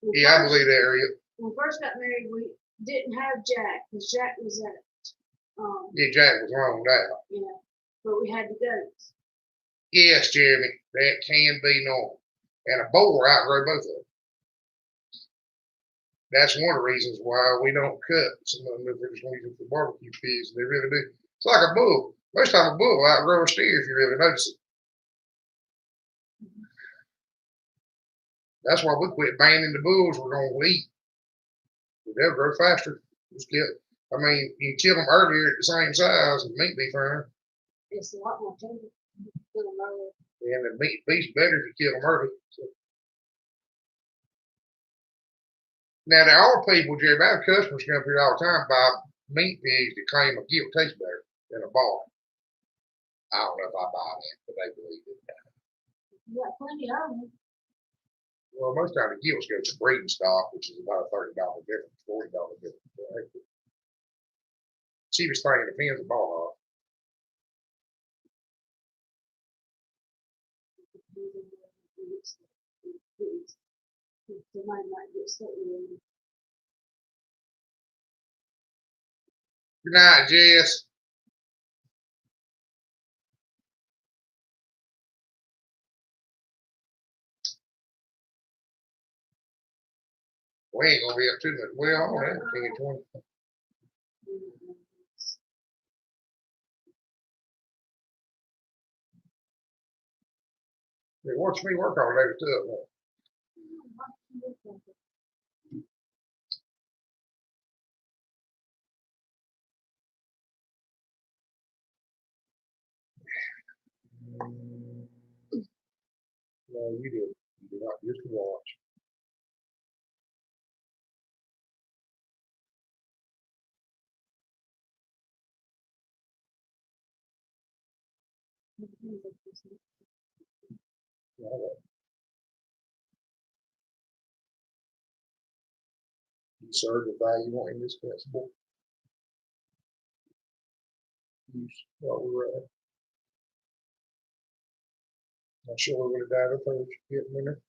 Yeah, I believe that, area. When we first got married, we didn't have Jack because Jack was at Yeah, Jack was wrong with that. yeah, but we had the goats. Yes, Jeremy, that can be normal. And a boar outgrow both of them. That's one of the reasons why we don't cut some of them if we're just going to use them for barbecue pigs. They really do. It's like a bull. Most time a bull will outgrow a steer if you really notice it. That's why we quit banning the bulls we're going to eat. They'll grow faster. Just kill. I mean, you can kill them earlier at the same size and meat be fine. It's a lot more tender. And the meat beef's better if you kill them early. So. Now, there are people, Jerry, I have customers come up here all the time buy meat pigs that claim a gill tastes better than a bar. I don't know if I buy that, but they believe it. You got plenty of them. Well, most times the gills go to breeding stock, which is about a $30 difference, $40 difference. Right? Cheapest thing depends on ball hog. Somebody might get something. Good night, Jess. We ain't gonna be up too much. Well, I don't know, 10, 20. They watch me work all day too. No, you did. You did not just watch. You serve the value indispensable. Use what we're at. Not sure we're going to dive up get a minute.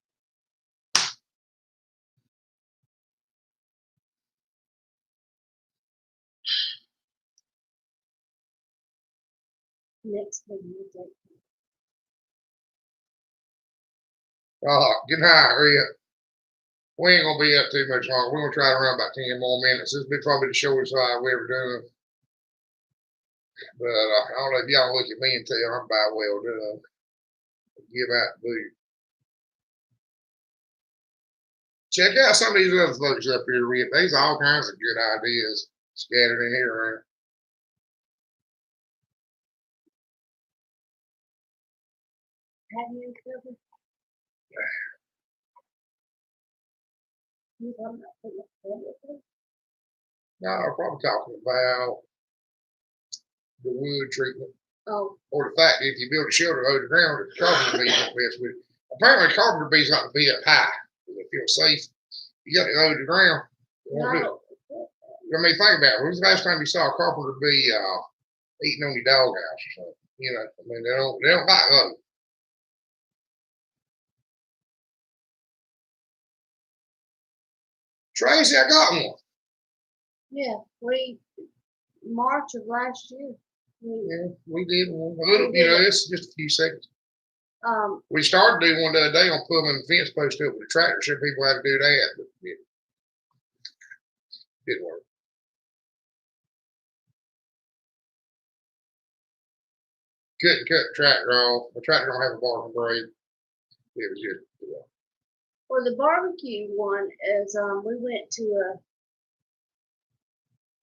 Next thing. Good night, Ria. We ain't gonna be up too much longer. We're gonna try to run about 10 more minutes. This will be probably the shortest we ever done. But I don't know if y'all look at me and tell I'm about well done. Give out food. Check out some of these other folks up here, Ria. There's all kinds of good ideas scattered in here around. Have you covered? No, I'm probably talking about the wood treatment. Oh. Or the fact that if you build a shelter over the ground, the carpenter bees won't mess with it. Apparently, carpenter bees like to be up high. They feel safe. You got it over the ground. No. I mean, think about it. When's the last time you saw a carpenter bee eating on your doghouse or something? You know, I mean, they don't like those. Tracy, I got one. Yeah, March of last year. We did one. A little, you know, it's just a few seconds. We started doing one the other day on pulling the fence post up with the tractor, so people had to do that, but it didn't work. Couldn't cut the tractor off. The tractor don't have a barking brake. It was just. Well, the barbecue one is we went to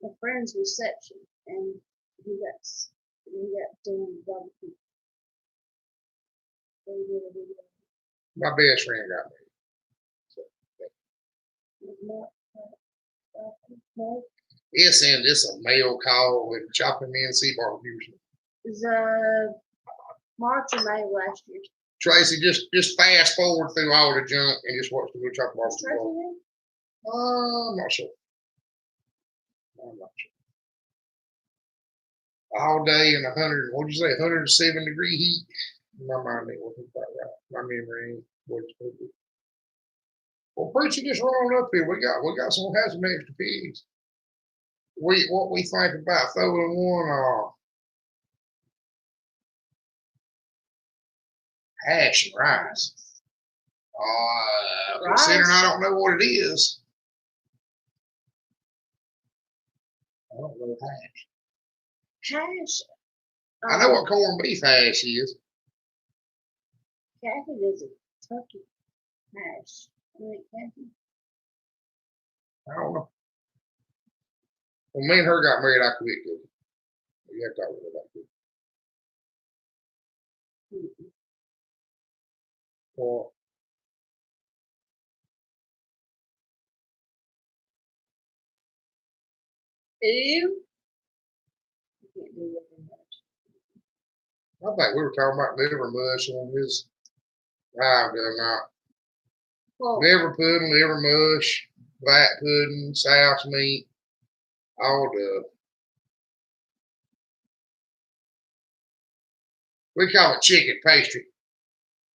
a friend's reception and he got doing the barbecue. My best friend got me. It's a mail call with chopping NC barbecue. It was March or May last year. Tracy, just fast forward through all the junk and just watch the good chop barbecue. I'm not sure. All day in 100, what'd you say, 107 degree heat? My mind ain't working quite right. My memory ain't what it's supposed to be. Well, preacher, just run on up here. We got some extra pigs. What we think about throwing one hash and rice. Considering I don't know what it is. I don't know hash. Hash. I know what corned beef hash is. Kathy does a turkey hash. Kathy. I don't know. When me and her got married, I quit cooking. You have to talk about cooking. Well, Ew. I think we were talking about liver mush on his live the other night. Well, Liver pudding, liver mush, black pudding, souse meat, all the. We call it chicken pastry.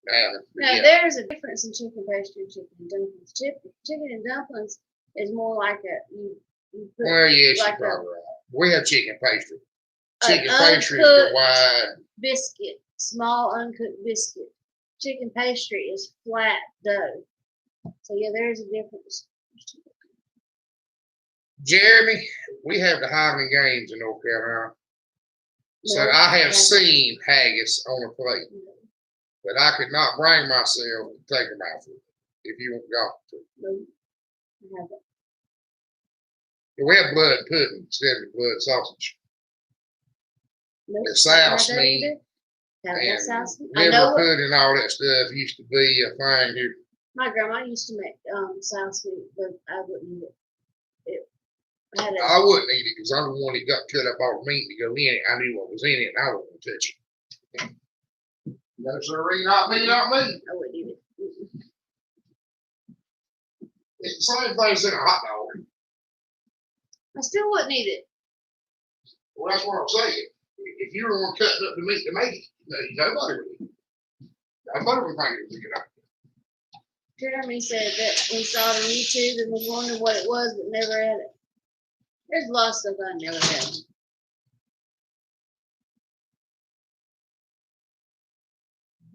now there's a difference in chicken pastry and chicken and dumplings. Chicken and dumplings is more like you put Well, yes, like you're probably right. We have chicken pastry. Chicken an pastry is the wide. biscuit, small uncooked biscuit. Chicken pastry is flat dough. So yeah, there's a difference. Jeremy, we have the Highland Games in North Carolina. So No, I have seen haggis on a plate, but I could not bring myself to take them out if you want to go to. No, I haven't. We have blood pudding instead of blood sausage. Nope, The souse I don't meat either. Have that and souse meat. I know liver what pudding and all that stuff used to be a thing here. my grandma used to make souse meat, but I wouldn't eat it. I wouldn't eat it because I'm the one that got cut up all the meat to go in it. I knew what was in it and I wouldn't touch it. No, sir, not me, not me. I wouldn't eat it. It's the same thing as in a hot dog. I still wouldn't eat it. Well, that's what I'm saying. If you were the one cutting up the meat to make it, nobody would eat it. Nobody would think it was a good idea. Jeremy said that we saw it on YouTube and was wondering what it was, but never had it. There's a lot of stuff I never had.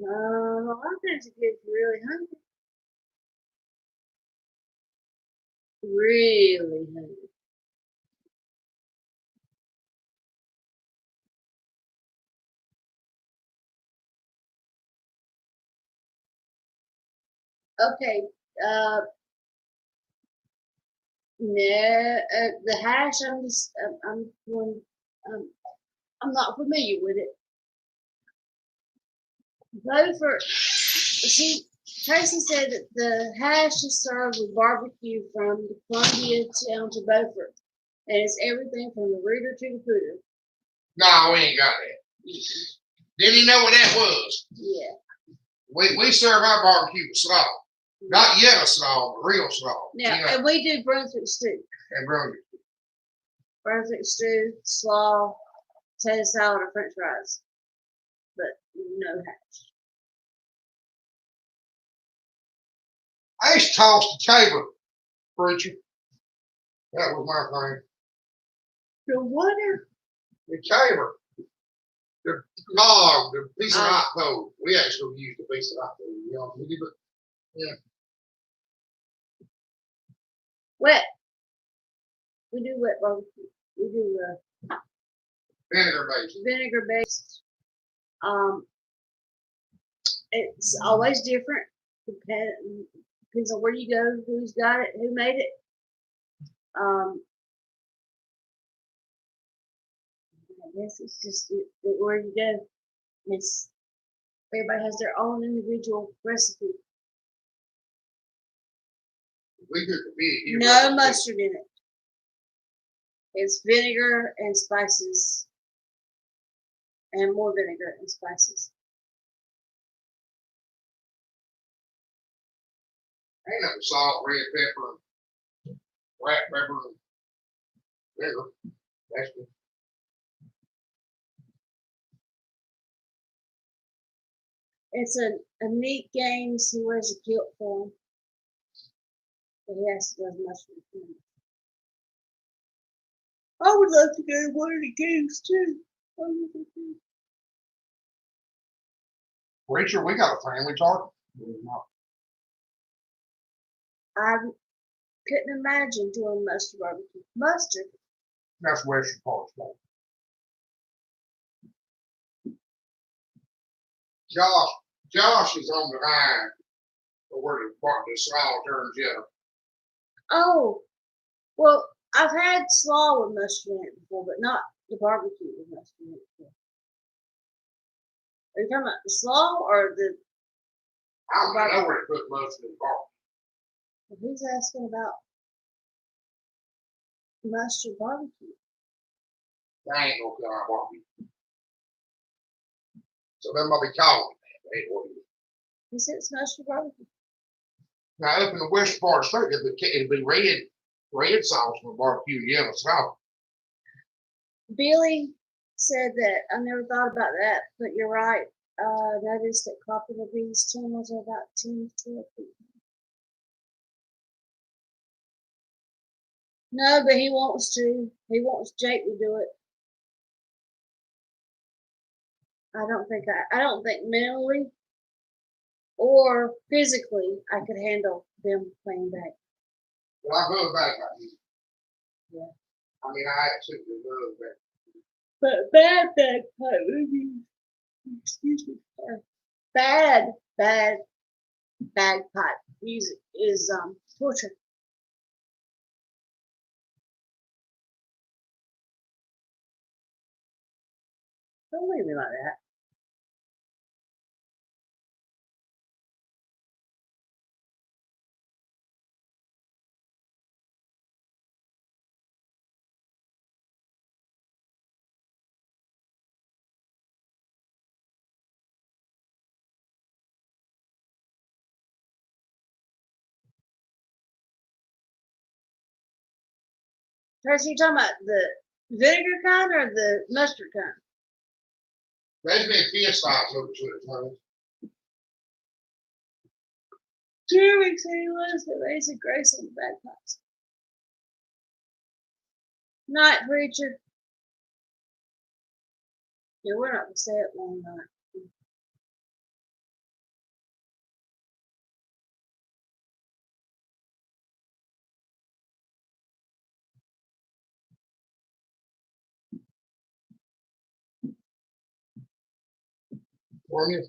A lot of times it gets really hungry. Really hungry. Okay. No, the hash. I'm not familiar with it. Beaufort. See, Tracy said that the hash is served with barbecue from the Columbia down to Beaufort, and it's everything from the rooter to the pooter. No, we ain't got that. Didn't you know what that was? Yeah. We serve our barbecue with slaw. Not yellow slaw, but real slaw. Now, and we do Brunswick stew. And Brunswick. Brunswick stew, slaw, potato salad, or French fries, but no hash. I used to toss the caber, preacher. That was my thing. The water? The caber. The log, the piece of hot coal. We actually used a piece of hot coal, to be honest with you, but yeah. Wet. We do wet barbecue. We do Vinegar based. Vinegar based. It's always different. Depends on where you go, who's got it, who made it. I guess it's just where you go. Everybody has their own individual recipe. We cook a bit. No mustard in it. It's vinegar and spices, and more vinegar and spices. Ain't no salt, red pepper, black pepper, vinegar. That's good. It's a neat game. He wears a kilt for him. But he has to go to mushroom food. I would love to go to one of the games too. Rachel, we got a family talk. I couldn't imagine doing mustard barbecue. Mustard. That's Western Park. Josh is on the line. Where the slaw turns yellow. Oh, well, I've had slaw with mustard in it before, but not the barbecue with mustard in it before. Are you talking about the slaw or the? I don't know where to put mustard in the barbecue. Well, he's asking about mustard barbecue. That ain't no kind of barbecue. So that might be calling it. He said it's mustard barbecue. Now up in the western part of the state, it'd be red sauce for barbecue, yellow sauce. Billy said that I never thought about that, but you're right. Noticed that Coffee Bee's tunnels are about 10 to 12 feet. No, but he wants to. He wants Jake to do it. I don't think mentally or physically I could handle them playing back. Well, I love back like you. Yeah. I mean, I absolutely love that. But bad bagpipe movies, excuse me, bad bagpipe music is torture. Don't leave me like that. Tracy, you talking about the vinegar kind or the mustard kind? There's been fish sauce over to it, honey. 2 weeks he was the Amazing Grace on the bagpipes. Night, preacher. Yeah, we're not gonna stay up long night. For you?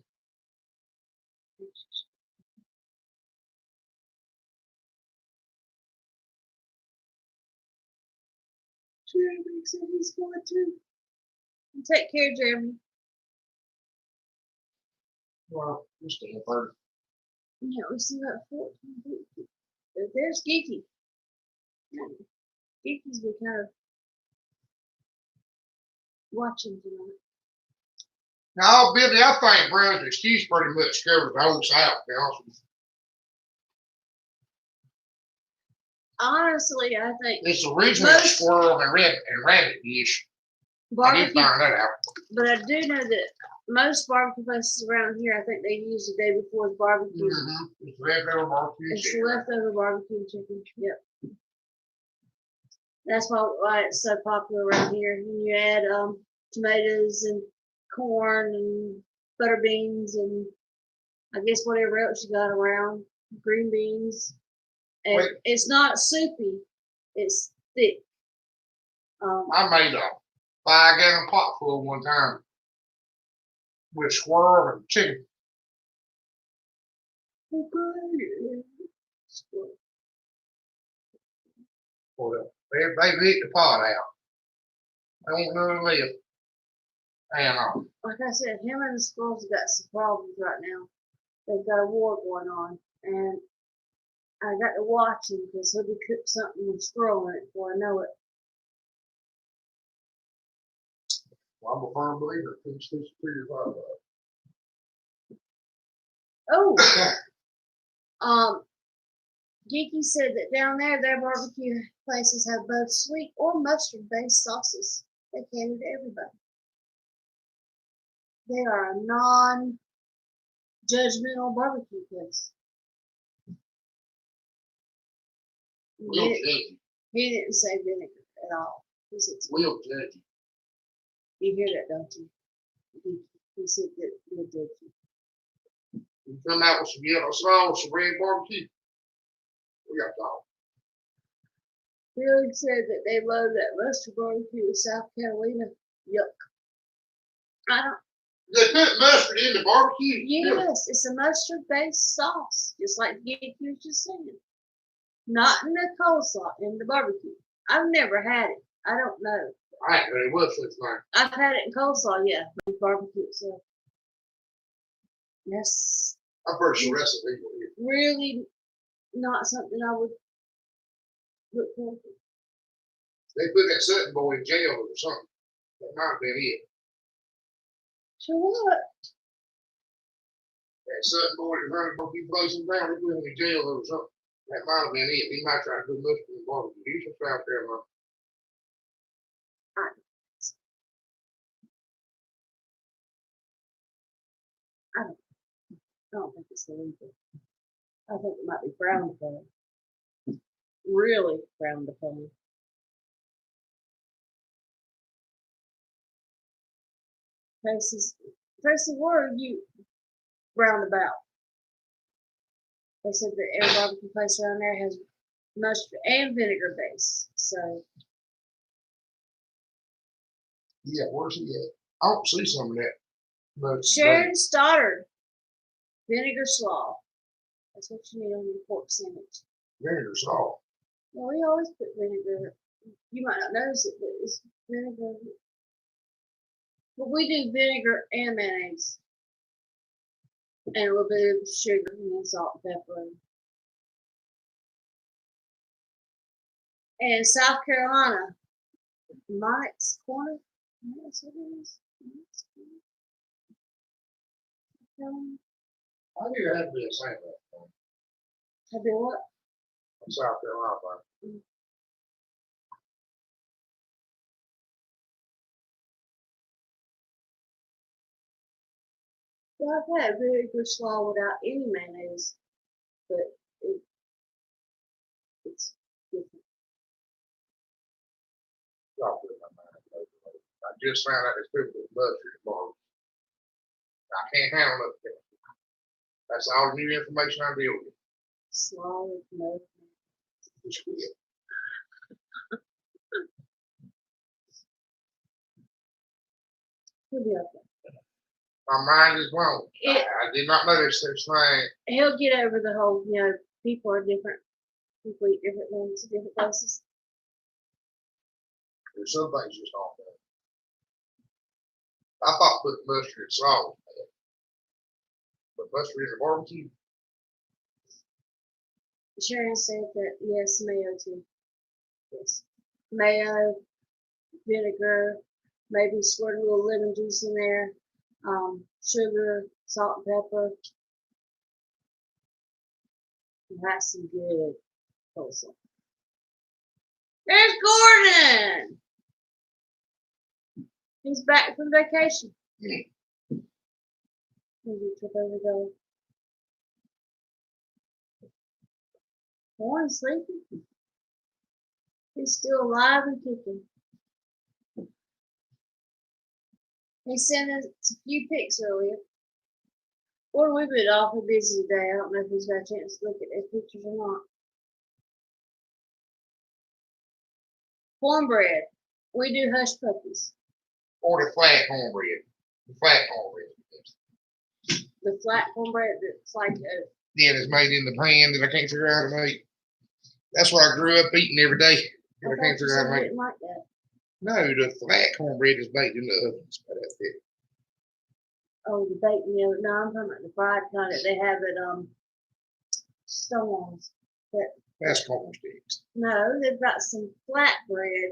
Jeremy said he's going to. Take care, Jeremy. Well, you're staying first. Yeah, we still got 14 people. There's Geeky. Geeky's been kind of watching tonight. No, Billy, I think Brown's excuse pretty much covers the whole South, to be honest with you. Honestly, I think It's originally squirrel and rabbit dish. I did find that out. But I do know that most barbecue places around here, I think they use the day before the barbecue. Mm-hmm. It's leftover barbecue It's chicken. leftover barbecue chicken. Yep. That's why it's so popular around here. And you add tomatoes and corn and butter beans and I guess whatever else you got around, green beans. And Wait. it's not soupy; it's thick. I made a 5-gallon pot full one time with squirrel and chicken. Well, they lit the pot out. They won't none live. And like I said, him and the squirrels got some problems right now. They've got a war going on, and I got to watch him because he'll be cooked something with squirrel in it before I know it. well, I'm a firm believer. Finish this pretty well. Oh, Geeky said that down there, their barbecue places have both sweet or mustard-based sauces. They cater to everybody. They are a non-judgmental barbecue place. We'll He, judge you. he didn't say vinegar at all. He said, We'll judge you. you hear that, don't you? He said that we'll judge you. You come out with some yellow sauce, some red barbecue. We got to talk. Billy said that they love that mustard barbecue in South Carolina. Yuck. I don't. They put mustard in the barbecue? Yes, it's a mustard-based sauce, just like Geek was just saying. Not in the coleslaw, in the barbecue. I've never had it. I don't know. I ain't heard it was such thing. I've had it in coleslaw, yeah, but barbecue itself. That's I'm pretty sure that's illegal here. really not something I would look for. They put that Sutton boy in jail or something. That might have been it. So what? That Sutton boy that running barbecue place in town, they put him in jail or something. That might have been it. He might try to put mustard in the barbecue. He's from South Carolina. I don't think it's illegal. I think it might be frowned upon. Really frowned upon. Tracy, what are you roundabout? They said that every barbecue place around there has mustard and vinegar base. So Yeah, where's he at? I don't see some of that. But Sharon Stoddard, vinegar slaw. That's what you need on your pork sandwich. vinegar sauce. Well, we always put vinegar. You might not notice it, but it's vinegar. But we do vinegar and mayonnaise. And a little bit of sugar and then salt and pepper. And South Carolina, Mike's Corner. That's what it is. Mike's Corner. I knew it had to be a St. Louis. I do what? South Carolina. Well, I've had vinegar slaw without any mayonnaise, but it's different. I just found out it's people with mustard in barbecue. I can't handle it. That's all new information I deal with. Slaw with no It's weird. He'll be okay. My mind is blown. I did not know there's such thing. He'll get over the whole, people are different. People eat different things in different places. There's some things just off there. I thought putting mustard and salt, but mustard in the barbecue. Sharon said that, yes, mayo too. Yes. Mayo, vinegar, maybe squirt a little lemon juice in there, sugar, salt and pepper. That's some good coleslaw. There's Gordon! He's back from vacation. Maybe trip over there. Oh, he's sleeping. He's still alive and kicking. He sent us a few pics earlier. Or we've been awfully busy today. I don't know if he's got a chance to look at those pictures or not. Cornbread. We do hush puppies. Or the flat cornbread. The flat cornbread. The flat cornbread that's like Yeah, it's made in the pan that I can't figure out how to make. That's what I grew up eating every day. I can't figure out how to make. like that. No, the flat cornbread is baked in the oven. That's it. Oh, the baked meal. No, I'm talking about the fried kind that they have at Stonewalls. That's corn sticks. No, they've got some flat bread,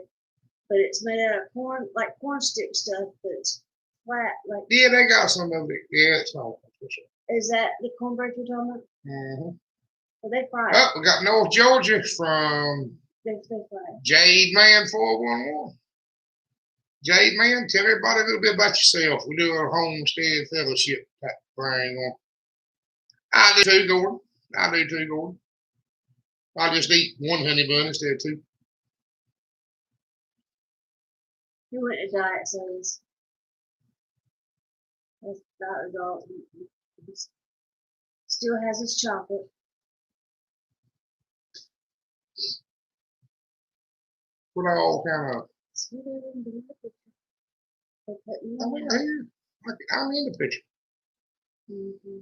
but it's made out of corn, like corn stick stuff, but it's flat. Like Yeah, they got some of it. Yeah, it's not for sure. Is that the cornbread you're talking about? Mm-hmm. Well, they fry it. Oh, we got North Georgia from They fry it. Jade Man 411. Jade Man, tell everybody a little bit about yourself. We do a homestead fellowship type thing. I do too, Gordon. I just eat one honey bun instead of two. He went to diet sodas. That's about all. He still has his chocolate. What all kind of? I'm in here. I'm in the picture. Mm-hmm.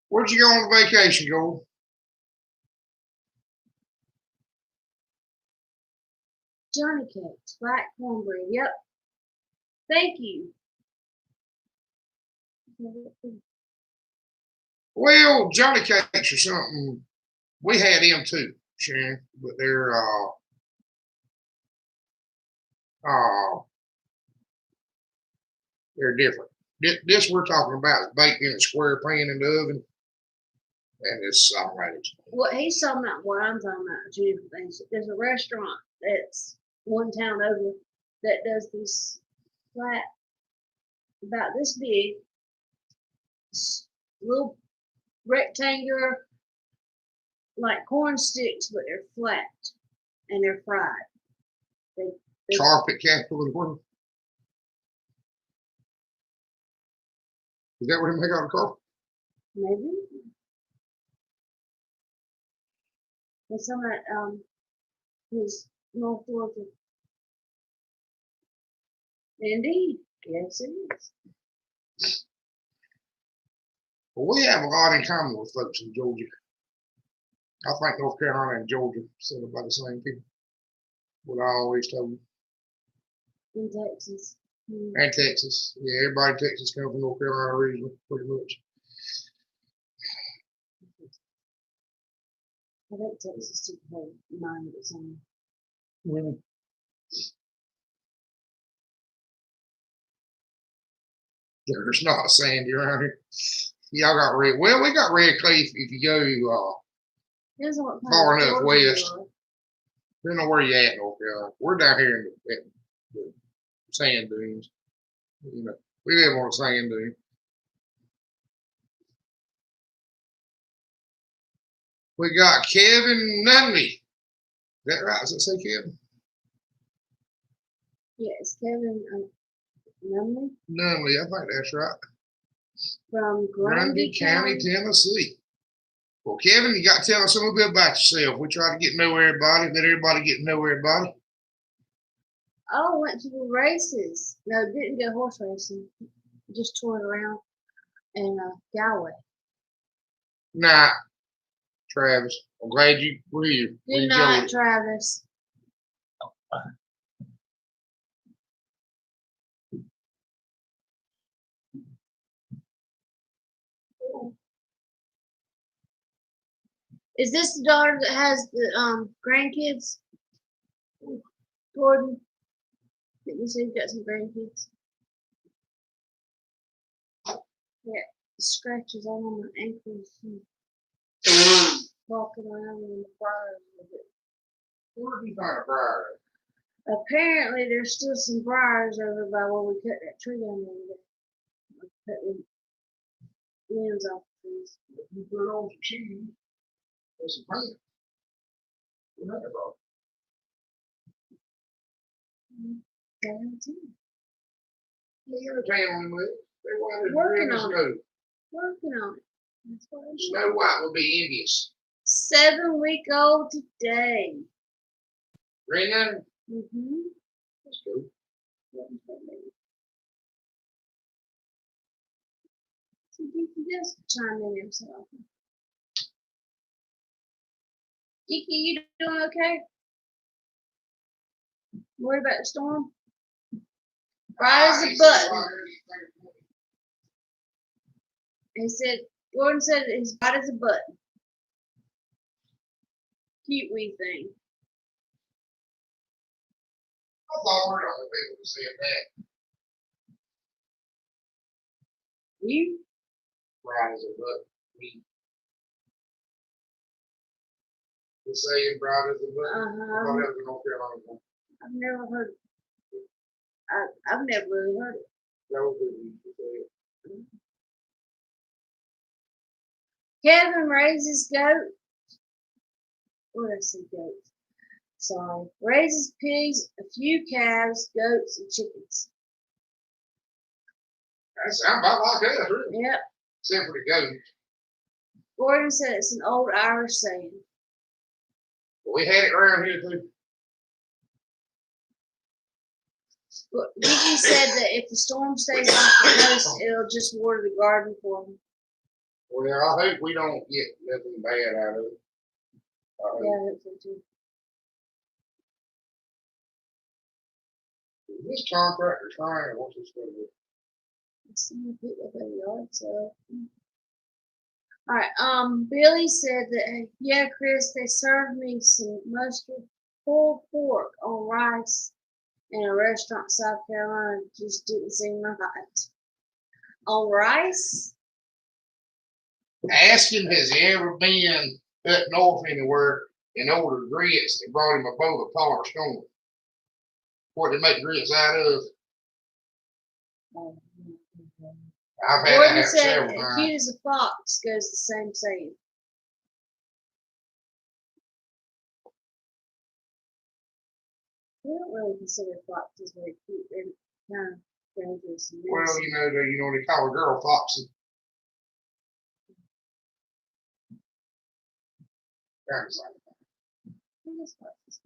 Where'd you go on vacation, Joel? Johnny cakes, black cornbread. Yep. Thank you. Well, Johnny cakes or something. We had them too, Sharon, but they're different. This we're talking about is baked in a square pan in the oven, and it's outrageous. What he's talking about, what I'm talking about, two different things. There's a restaurant that's one town over that does this flat, about this big, little rectangular, like corn sticks, but they're flat and they're fried. Carpet capital of the world. Is that what they make out of carpet? Maybe. There's some at his North Georgia. Indeed. Yes, it is. Well, we have a lot in common with folks in Georgia. I think North Carolina and Georgia said about the same people. What I always told you. In Texas. Mm-hmm. And Texas. Yeah, everybody in Texas comes from North Carolina originally, pretty much. I think Texas took the whole mind of its own. Mm-hmm. There's not sandy around here. Y'all got red. Well, we got red clay if you go far enough west. Depending on where you at in North Carolina. We're down here in the sand dunes. You know, we live on a sand dune. We got Kevin Nunley. Is that right? Does it say Kevin? Yes, Kevin Nunley. Nunley, I think that's right. From Grundy County, Tennessee. Well, Kevin, you got to tell us a little bit about yourself. We try to get to know everybody, let everybody get to know everybody. Oh, went to the races. No, didn't go horse racing. Just toured around in Galway. Nah, Travis. I'm glad you were here. Good night, Travis. Is this the daughter that has the grandkids? Gordon? Didn't you say you've got some grandkids? Yeah, scratches all on my ankles and walking around in the briars with it. Where did you find a briar? Apparently, there's still some briars over by where we cut that tree down there. We cut the limbs off the trees. You put on some shoes. There's some paint. What's that about? Guarantee. You're tan with it. They wanted Working to on snow. Working on it. That's what I'm saying. Snow White will be envious. 7-week-old today. Greenland? Mm-hmm. That's cool. So Geeky just chime in himself. Geeky, you doing okay? Worried about the storm? Bright as a button. He said, Gordon said he's bright as a button. Cute wee thing. I thought we're the only people who said that. You? Bright as a button. Me. The saying bright as a button. I thought that was a North Carolina thing. I've never heard it. I've never really heard it. That was what we used to say. Kevin raises goat. what did I say, goats? Sorry. Raises pigs, a few calves, goats, and chickens. That sounds about like us, really. Yep. Except for the goats. Gordon said it's an old Irish saying. We had it around here too. But Vicky said that if the storm stays off the coast, it'll just water the garden for them. Well, I hope we don't get nothing bad out of it. Yeah, I hope so too. Is this contractor trying, or what's this going to do? Some people up their yard, so. All right. Billy said that yeah, Chris, they served me some mustard pulled pork on rice in a restaurant in South Carolina. It just didn't seem right. On rice? Ask him, has he ever been up north anywhere and ordered grits and brought him a bowl of polished corn? What they make grits out of? I've had Gordon that said several that times. cute as a fox goes the same saying. We don't really consider foxes very cute. They're kind of dangerous and Well, messy. they call a girl foxy. Kind of like What is foxes?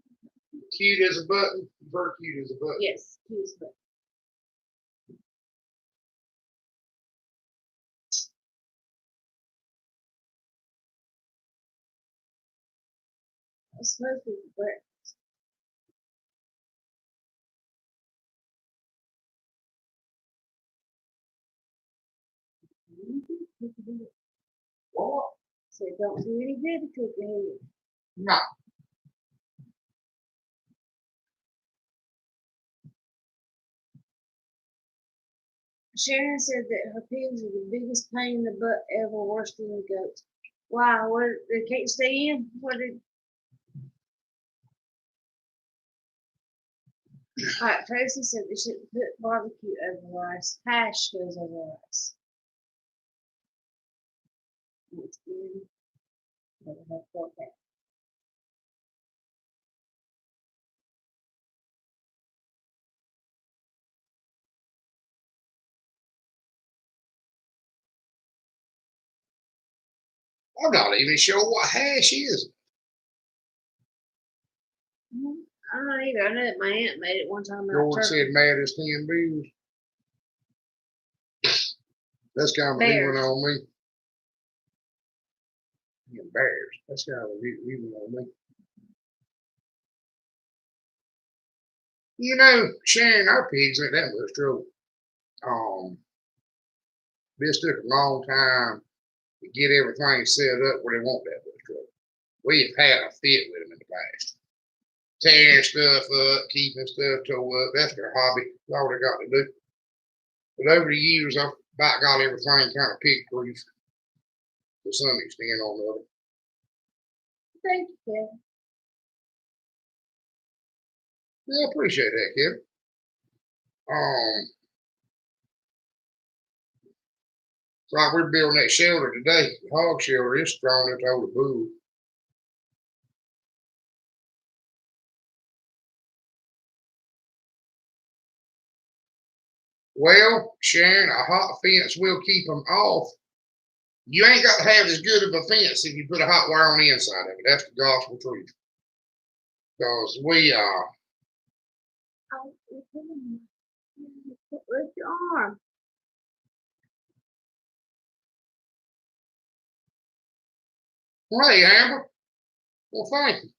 cute as a button. Very cute as a button. Yes, cute as a button. It's supposed to be for breakfast. What? So it don't do any good to cook ahead. No. Sharon said that her pigs are the biggest pain in the butt ever, worse than the goats. Why? What? They can't stay in? What did? All right, Tracy said they shouldn't put barbecue over rice. Hash goes over rice. That's good. Never have pork hash. I'm not even sure what hash is. I don't know either. I know that my aunt made it one time. George said mad as 10 bills. That's kind of a new one on me. Yeah, bears. That's kind of a new one on me. Sharing our pigs ain't that much trouble. This took a long time to get everything set up where they won't that much trouble. We have had a fit with them in the past. Tearing stuff up, keeping stuff tore up. That's their hobby. That's all they got to do. But over the years, I've about got everything kind of pig proof to some extent on the other. Thank you, Kevin. Yeah, I appreciate that, Kevin. It's like we're building that shelter today. The hog shelter is strong enough to hold a bull. Well, Sharon, a hot fence will keep them off. You ain't got to have as good of a fence if you put a hot wire on the inside of it. That's the gospel truth. Because Lift your arm. Hey, Amber. Well, thank you.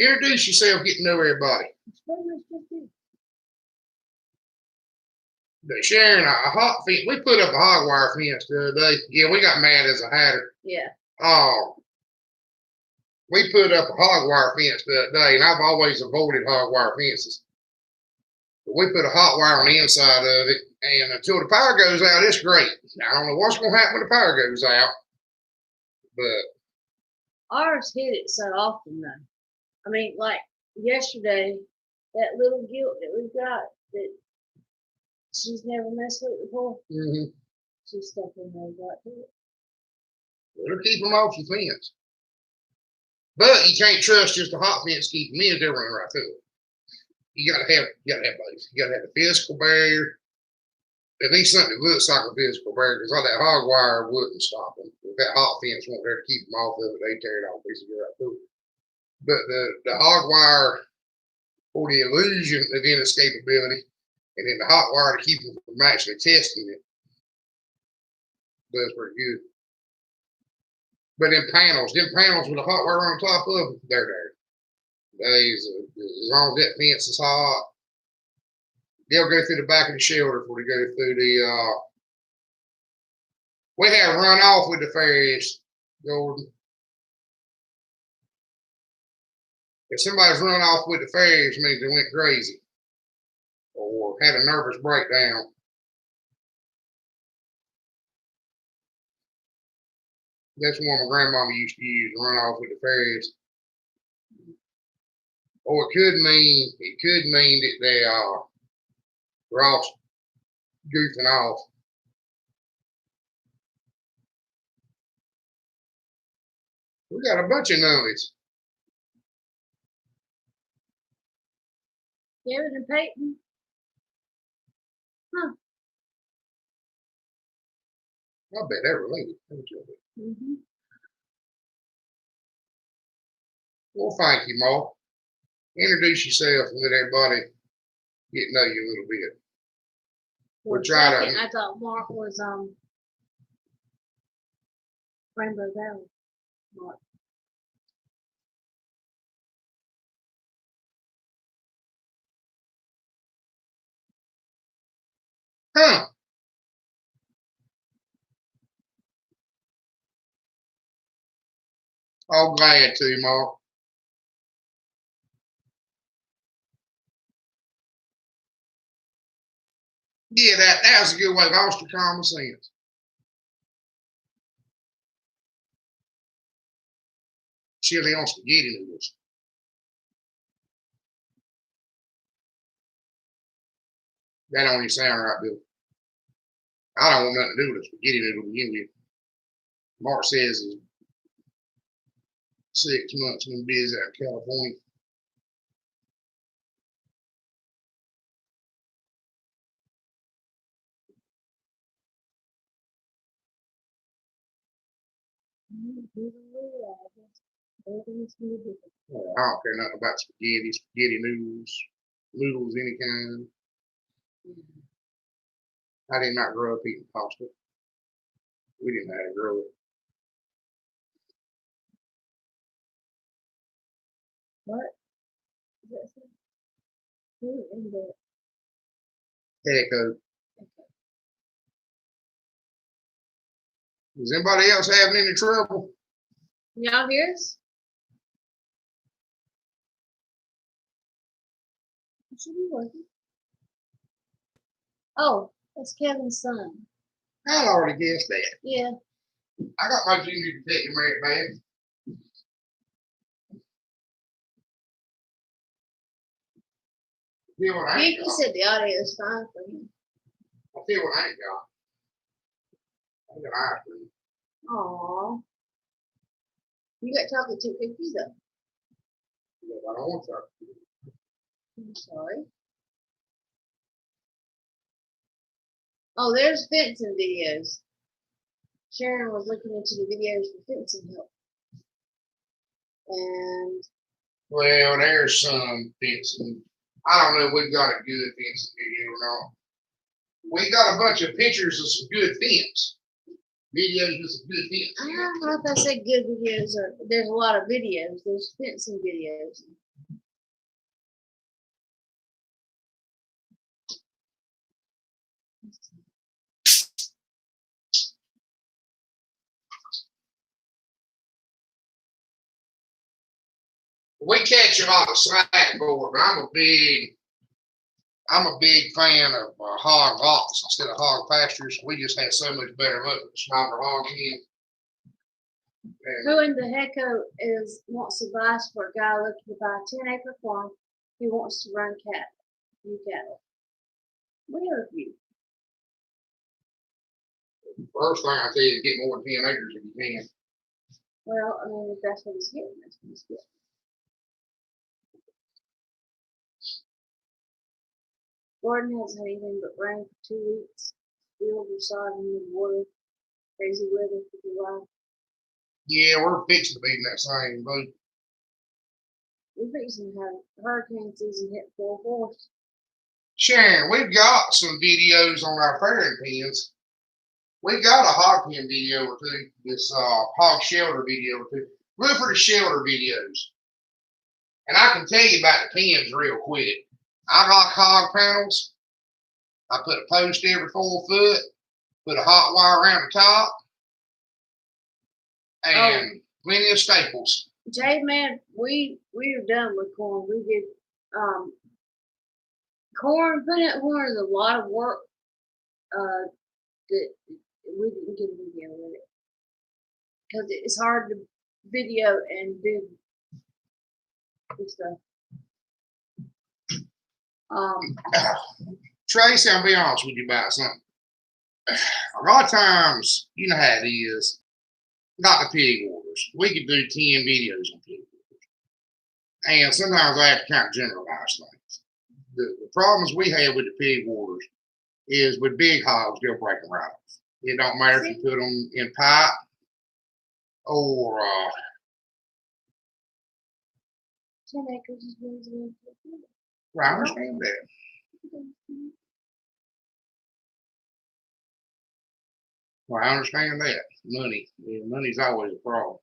Introduce yourself, get to know everybody. But Sharon, a hot fence. We put up a hog wire fence the other day. Yeah, we got mad as a hatter. Yeah. We put up a hog wire fence the other day, and I've always avoided hog wire fences. But we put a hot wire on the inside of it, and until the power goes out, it's great. Now, I don't know what's going to happen when the power goes out, but ours hit it so often, though. I mean, like yesterday, that little gilt that we got that she's never messed with before, she stuck in there, got to it. Better keep them off your fence. But you can't trust just a hot fence keeping them in. They'll run right through it. You gotta have both. You gotta have the physical barrier. At least something that looks like a physical barrier, because all that hog wire wouldn't stop them. If that hot fence weren't there to keep them off of it, they tear it off, piece of right through it. But the hog wire for the illusion of inescapability, and then the hot wire to keep them from actually testing it, does pretty good. But them panels with the hot wire on top of them, they're there. As long as that fence is hot, they'll go through the back of the shelter before they go through the. We have run off with the fairies, Gordon. If somebody's run off with the fairies, it means they went crazy or had a nervous breakdown. That's one my grandmama used to use, run off with the fairies. Or it could mean that they were all goofing off. We got a bunch of nullies. David and Peyton. Huh. I bet they're related. Mm-hmm. Well, thank you, Ma. Introduce yourself and let everybody get to know you a little bit. We'll try to. I thought Mark was Rainbow Valley. Mark. Huh. All glad to, Ma. Yeah, that was a good way. Lost your common sense. Chili on spaghetti noodles. That don't even sound right, Bill. I don't want nothing to do with a spaghetti noodle to begin with. Mark says is 6 months been busy out in California. I don't care nothing about spaghetti noodles any kind. I did not grow up eating pasta. We didn't know how to grow it. What? Who in the Echo. Is anybody else having any trouble? y'all hear us? It should be working. Oh, that's Kevin's son. I already guessed that. Yeah. I got my junior detective merit badge. Tell what I ain't Vicky got. said the audio is fine for him. I'll tell you what I ain't got. I got ice cream. Aw. You got chocolate chip cookies though. I don't want chocolate. I'm sorry. Oh, there's fencing videos. Sharon was looking into the videos for fencing help. And Well, there's some fencing. I don't know if we've got a good fencing video or not. We got a bunch of pictures of some good fence. Videos with some good fence. I don't know if I said good videos or there's a lot of videos. There's fencing videos. We catch a lot of slack board. I'm a big fan of hog lots instead of hog pastures. We just had so much better luck with smaller hog hens. Who in the hecko wants advice for a guy looking to buy a 10-acre farm who wants to run cattle? Where are you? First thing I tell you is get more than 10 acres if you can. Well, I mean, if that's what he's getting, that's what he's getting. Gordon hasn't had anything but rain for 2 weeks. Fields are sodding with water. Crazy weather for July. Yeah, we're fixing to be in that same boat. We're fixing to have hurricane season hit full force. Sharon, we've got some videos on our fairing pens. We've got a hog pen video or two, this hog shelter video or two. Look for the shelter videos. And I can tell you about the pens real quick. I got hog panels. I put a post every 4 foot, put a hot wire around the top, and plenty of staples. Jay, man, we are done with corn. We did corn. Putting out corn is a lot of work. That we didn't get a video with it because it's hard to video and do stuff. Tracy, I'll be honest with you about something. A lot of times, you know how it is. Not the pig orders. We could do 10 videos on pig orders. And sometimes I have to kind of generalize things. The problems we have with the pig orders is with big hogs, they'll break them right off. It don't matter if you put them in pipe or 10 acres is really well, I understand that. Well, I understand that. Money's always a problem.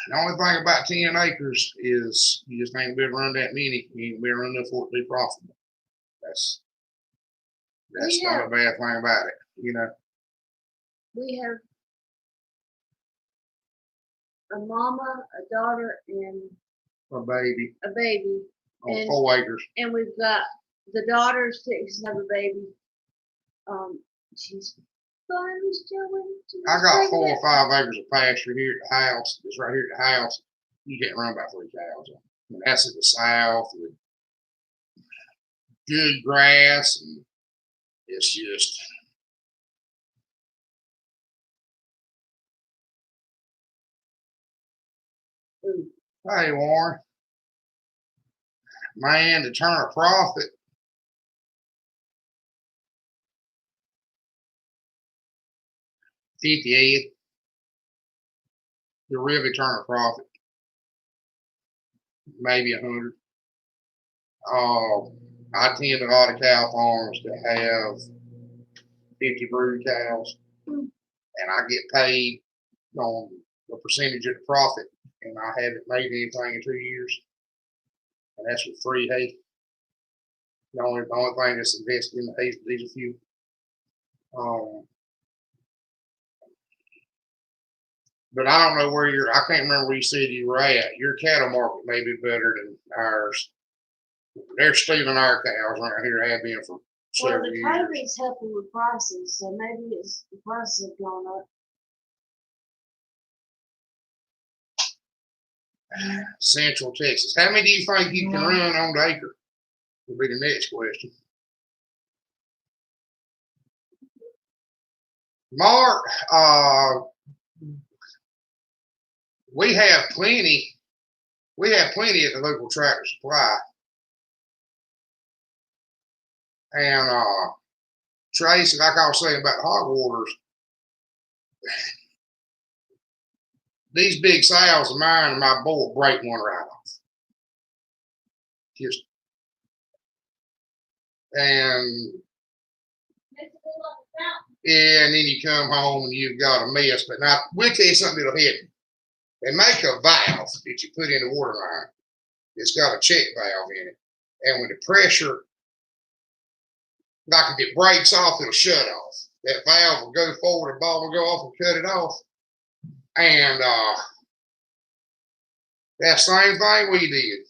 The only thing about 10 acres is you just ain't gonna be able to run that many. You ain't gonna be able to run enough for it to be profitable. That's not a bad thing about it, you know. We have a mama, a daughter, and A baby a baby. on 4 acres. And we've got the daughter fixing to have a baby. She's finally showing. I got 4 or 5 acres of pasture here at the house. It's right here at the house. You can't run about 3 cows on. And that's in the south with good grass, and it's just. Hey, Warren. Man, to turn a profit. $50,000. You really turn a profit. Maybe 100. I attend a lot of cow farms that have 50 brood cows, and I get paid on a percentage of the profit, and I haven't made anything in 2 years, and that's with free hay. The only thing that's invested in the hay is diesel fuel. But I don't know where I can't remember where you said you were at. Your cattle market may be better than ours. They're stealing our cows right here, have been for several years. Well, the COVID's helping with prices, so maybe the prices have gone up. Central Texas. How many do you think you can run on the acre? Will be the next question. Mark, we have plenty. We have plenty at the local Tractor Supply. And Tracy, like I was saying about the hog orders, these big sows of mine and my boy break one right off. Just and yeah, and then you come home and you've got a mess. But now we'll tell you something that'll hit you. They make a valve that you put in the water line. It's got a check valve in it. And when the pressure, like if it breaks off, it'll shut off. That valve will go forward, the ball will go off and cut it off. And that same thing we did.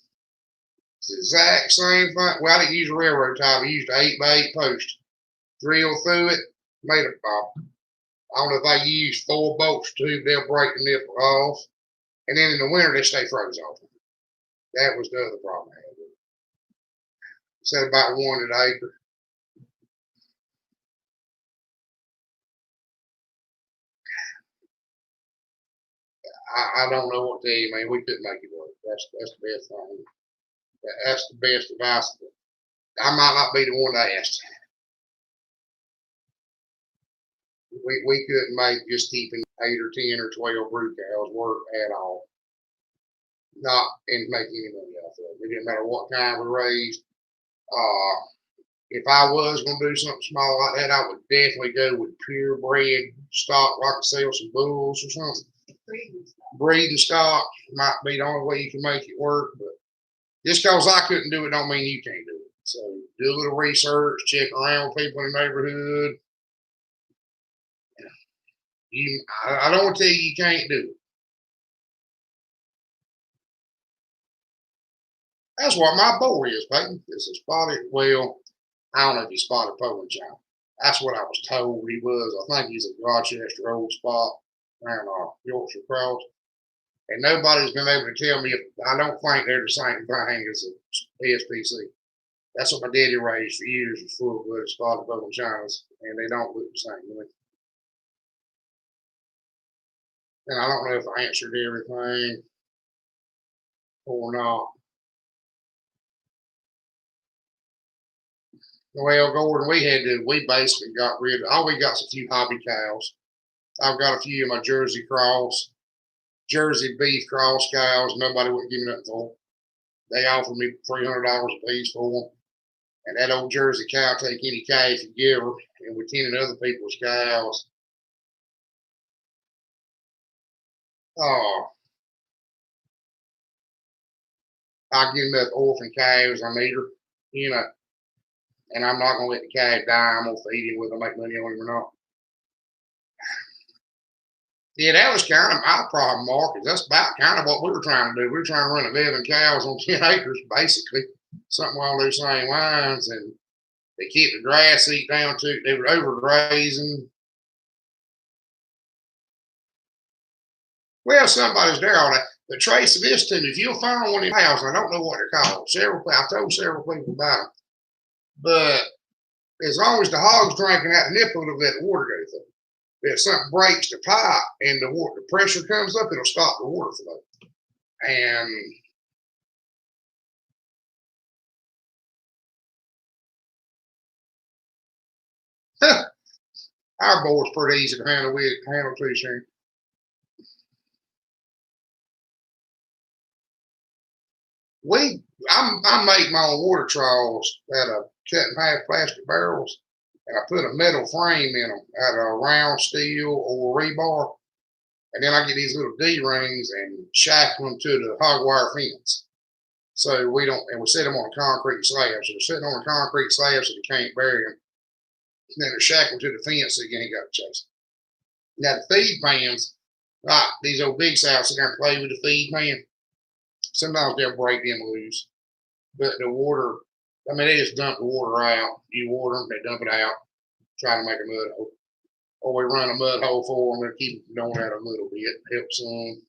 It's the exact same thing. Well, I didn't use a railroad tie. I used an 8x8 post. Drilled through it, made a I don't know if I used 4 bolts too, they'll break the nipple off. And then in the winter, they stay frozen off. That was the other problem I had with it. Said about 1 an acre. I don't know what to tell you, man. We couldn't make it work. That's the best thing. That's the best advice. I might not be the one to ask. We couldn't make just keeping 8 or 10 or 12 brood cows work at all. Not and make any money off of it. It didn't matter what kind we raised. If I was going to do something small like that, I would definitely go with purebred stock, like I sell some bulls or something. Breeding stock might be the only way you can make it work, but just because I couldn't do it don't mean you can't do it. So do a little research, check around with people in the neighborhood. I don't want to tell you can't do it. That's what my boy is, Peyton. It's a spotted, well, I don't know if he's spotted Poland Giant. That's what I was told he was. I think he's a Rochester Old Spot around Yorkshire Cross. And nobody's been able to tell me if I don't think they're the same thing as a SPC. That's what my daddy raised for years, was full blood spotted Poland Giants, and they don't look the same to me. And I don't know if I answered everything or not. Well, Gordon, we basically got rid of, all we got's a few hobby cows. I've got a few of my Jersey beef cross cows. Nobody wouldn't give me nothing for them. They offered me $300 a piece for them. And that old Jersey cow take any calf you give her, and we're tending other people's cows. I get enough orphan calves I need her, and I'm not gonna let the calf die. I'm gonna feed him whether I make money on him or not. Yeah, that was kind of my problem, Mark. That's about kind of what we were trying to do. We were trying to run 11 cows on 10 acres, basically, something along those same lines, and they kept the grass eat down too. They were overgrazing. Well, somebody's there all that. But Tracy, this to me, if you'll find one of these cows, I don't know what they're called. I've told several people about them. But as long as the hog's drinking out the nipple, it'll let the water go through. If something breaks the pipe and the pressure comes up, it'll stop the water flow. And our board's pretty easy to handle too, Shane. I make my own water troughs out of cut in half plastic barrels, and I put a metal frame in them out of round steel or rebar, and then I get these little D-rings and shackle them to the hog wire fence. So we set them on a concrete slab. So they're sitting on a concrete slab so you can't bury them. And then they're shackled to the fence so you ain't got to chase them. Now the feed pans, like these old big sows sit there and play with the feed pan. Sometimes they'll break them loose. But the water, they just dump the water out. You water them, they dump it out, try to make a mud hole. Or we run a mud hole for them and keep them going out a little bit, helps them.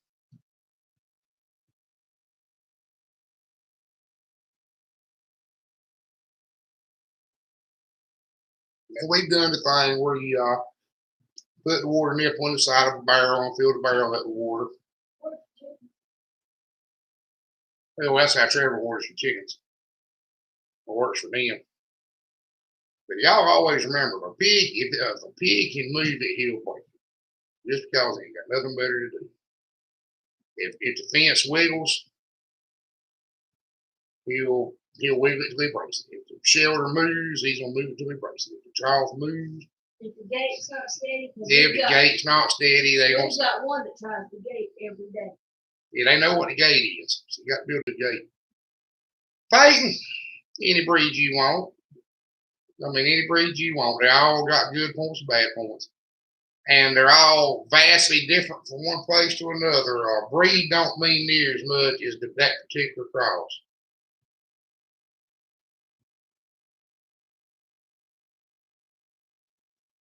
And we've done the thing where you put the water nipple on the side of a barrel and fill the barrel up with water. Well, that's how Trevor waters for chickens. It works for them. But y'all always remember, if a pig can move it, he'll break it. Just because he ain't got nothing better to do. If the fence wiggles, he'll wiggle it till he breaks it. If the shelter moves, he's gonna move it till he breaks it. If the trough moves, if the gate's not steady, if the gate's not steady, there's got one that tries the gate every day. Yeah, they know what the gate is, so you got to build the gate. Peyton, any breed you want. Any breed you want. They all got good points and bad points. And they're all vastly different from one place to another. A breed don't mean near as much as that particular cross.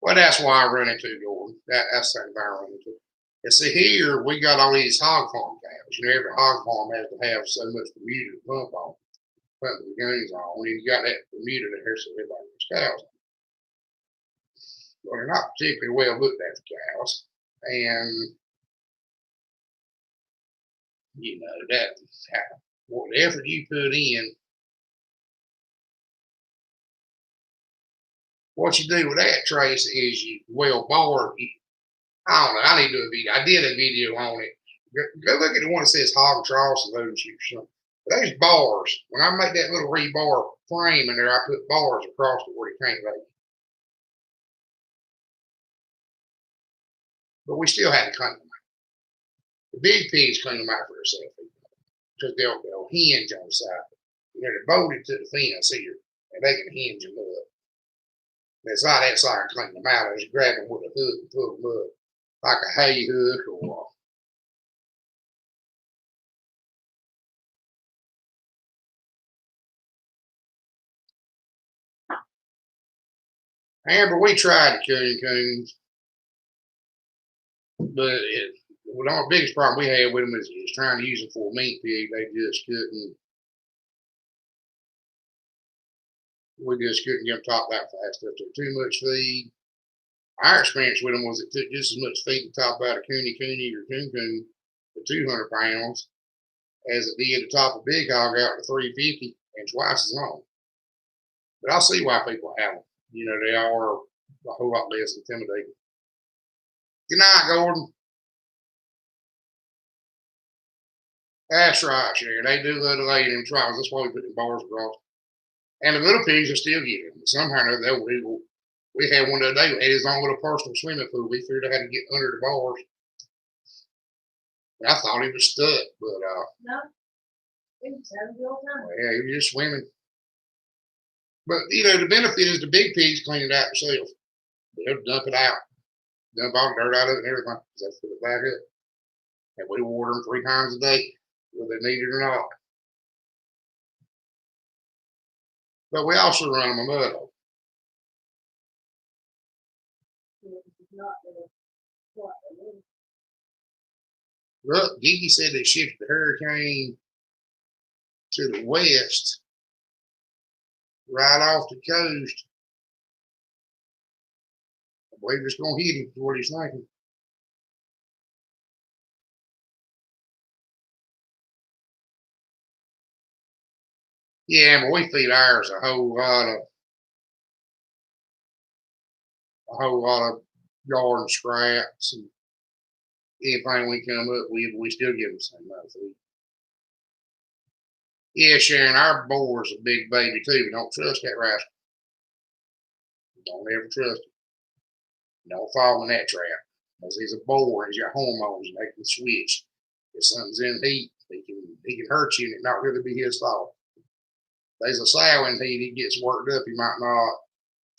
Well, that's why I run into Gordon. That's the thing I run into. And see, here we got all these hog farm cows. Every hog farm has to have so much Bermuda to pump on, pump the guns on. And you got that Bermuda there, so everybody gets cows. Well, they're not particularly well looked after cows. And You know, that what effort you put in, what you do with that, Trace, is you bar. I don't know. I need to do a video. I did a video on it. Go look at the one that says hog troughs and load shoot or something. But there's bars. When I make that little rebar frame in there, I put bars across it where it can't lay. But we still had to clean them out. The big pigs clean them out for themselves because they'll hinge on the side. You know, they're bolted to the fence here, and they can hinge them up. It's not that side clean them out. I just grab them with a hook and pull them up like a hay hook or Amber, we tried the coons, but the biggest problem we had with them is trying to use them for a meat pig. They just couldn't. We just couldn't get them topped out fast enough. Too much feed. Our experience with them was it took just as much feed to top out a coony or coon for 200 pounds as it did to top a big hog out to 350 and twice as long. But I see why people have them. You know, they are a whole lot less intimidating. Good night, Gordon. That's right, Sharon. They do love to lay in them trials. That's why we put the bars across. And the little pigs will still get them. Somehow or another, we had one the other day. We had his own little personal swimming pool. We figured out how to get under the bars. I thought he was stuck, but no, he was having a good time. Yeah, he was just swimming. But you know, the benefit is the big pigs clean it out themselves. They'll dump it out, dump all the dirt out of it and everything. That's put it back up. And we water them 3 times a day, whether they need it or not. But we also run them a mud hole. Look, Gigi said they shifted the hurricane to the west, right off the coast. I believe it's going to hit him, is what he's thinking. Yeah, but we feed ours a whole lot of garden scraps and anything we come up with, we still give them the same amount of food. Yeah, Sharon, our boar's a big baby too, but don't trust that rascal. Don't ever trust him. Don't fall in that trap. Because he's a boar and he's got hormones and they can switch. If something's in heat, he can hurt you and it not really be his fault. If there's a sow in heat, he gets worked up, he might not.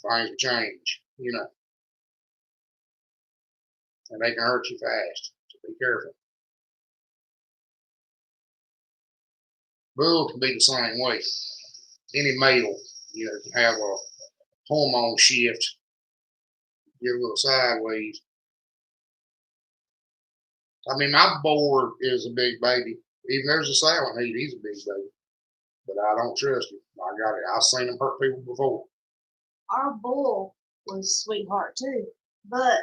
Things will change, you know. And they can hurt you fast, so be careful. Bull can be the same way. Any male, you know, can have a hormone shift, get a little sideways. I mean, my boar is a big baby. Even there's a sow in heat, he's a big baby. But I don't trust him. I got it. I've seen him hurt people before. Our bull was sweetheart too, but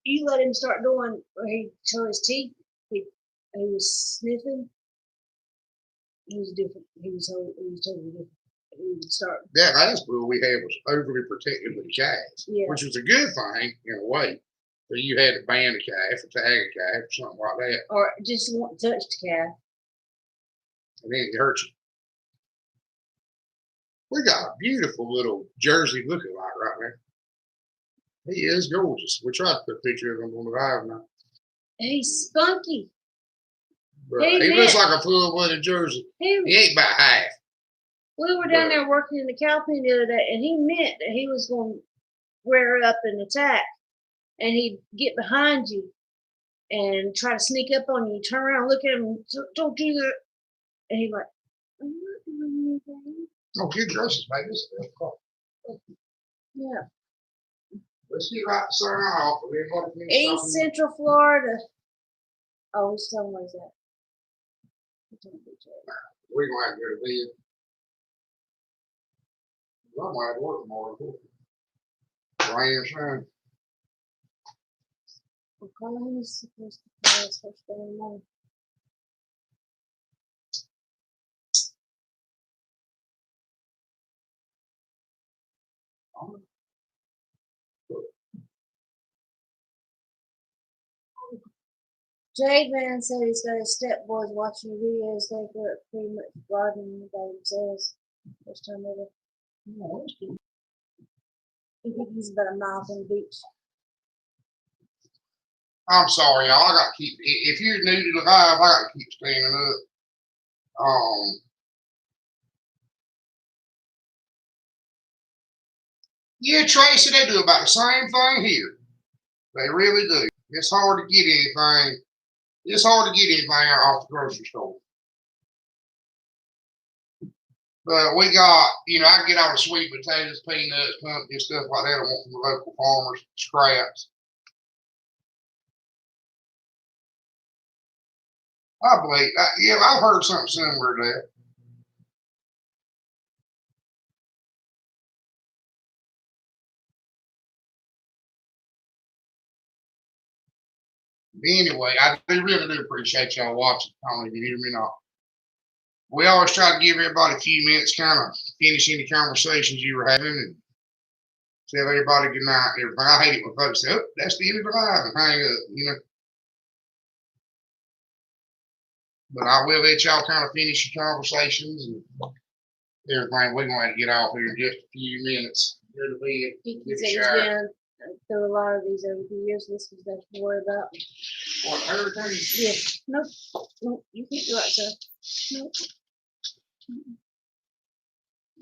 you let him start doing where he showed his teeth. He was sniffing. He was different. He was totally different. He would start. That last bull we had was overly protective with the calves, which was a good thing in a way. So you had to ban a calf or tag a calf or something like that. Or just won't touch the calf. And then it hurt you. We got a beautiful little Jersey lookalike right there. He is gorgeous. We tried to put a picture of him on the live now. He's spunky. But he looks like a full-blooded Jersey. He ain't about half. We were down there working in the cow pen the other day, and he meant that he was going to rear up and attack. And he'd get behind you and try to sneak up on you. Turn around, look at him, don't do that. And he's like, I'm not doing anything. Oh, good gracious, baby. Yeah. Let's get right to sign off. East Central Florida. Oh, he's telling me that. We're going to have to go to bed. I might have to work tomorrow. Rain or shine. Well, Colin is supposed to play us first thing in the morning. Jade Man said he's got his stepboys watching videos. They grew up pretty much gardening by themselves. First time ever. No, that's good. I think he's about a mile from the beach. I'm sorry, y'all. I got to keep. If you're new to the live, I got to keep standing up. Yeah, Tracy, they do about the same thing here. They really do. It's hard to get anything. It's hard to get anything off the grocery store. But we got, I can get all the sweet potatoes, peanuts, pumpkin, stuff like that I want from the local farmers, scraps. I believe, yeah, I've heard something similar to that. Anyway, I really do appreciate y'all watching. I don't know if you hear me or not. We always try to give everybody a few minutes, kind of finish any conversations you were having and tell everybody good night and everything. I hate it when folks say, oh, that's the end of the live and hang up, But I will let y'all kind of finish your conversations and everything. We're going to get off here in just a few minutes. Go to bed. Kiki said he's been through a lot of these over the years. This is nothing to worry about. What, everything? Yeah. Nope. You can't do that, sir. Nope.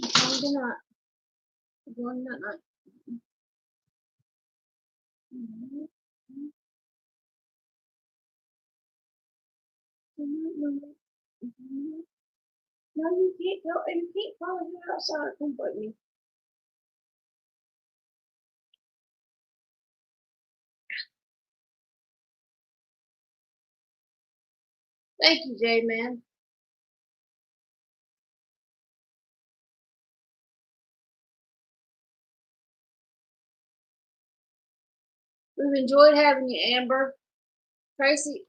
I'm going to not. I'm going to not. No, you can't go and you can't follow you outside. Come but me. Thank you, Jay Man. We've enjoyed having you, Amber. Tracy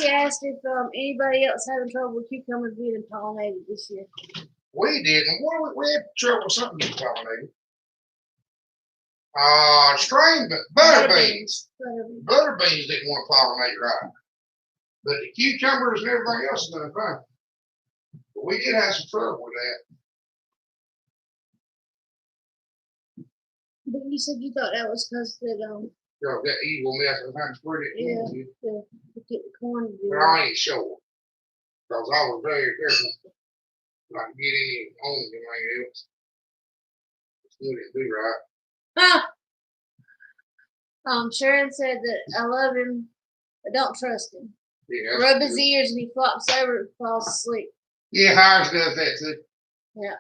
asked if anybody else having trouble with cucumbers being pollinated this year. We didn't. We had trouble with something getting pollinated. Strain butter beans. Butter beans didn't want to pollinate right. But the cucumbers and everything else is done fine. But we did have some trouble with that. But you said you thought that was because That evil mess of trying to spread it. Yeah, to get the corn to do but I ain't sure. Because I was very careful not to get any on anything else. It's good to do right. Sharon said that I love him, but don't trust him. Yeah, rub his ears and he flops over and falls asleep. Yeah, Harris does that too. Yeah.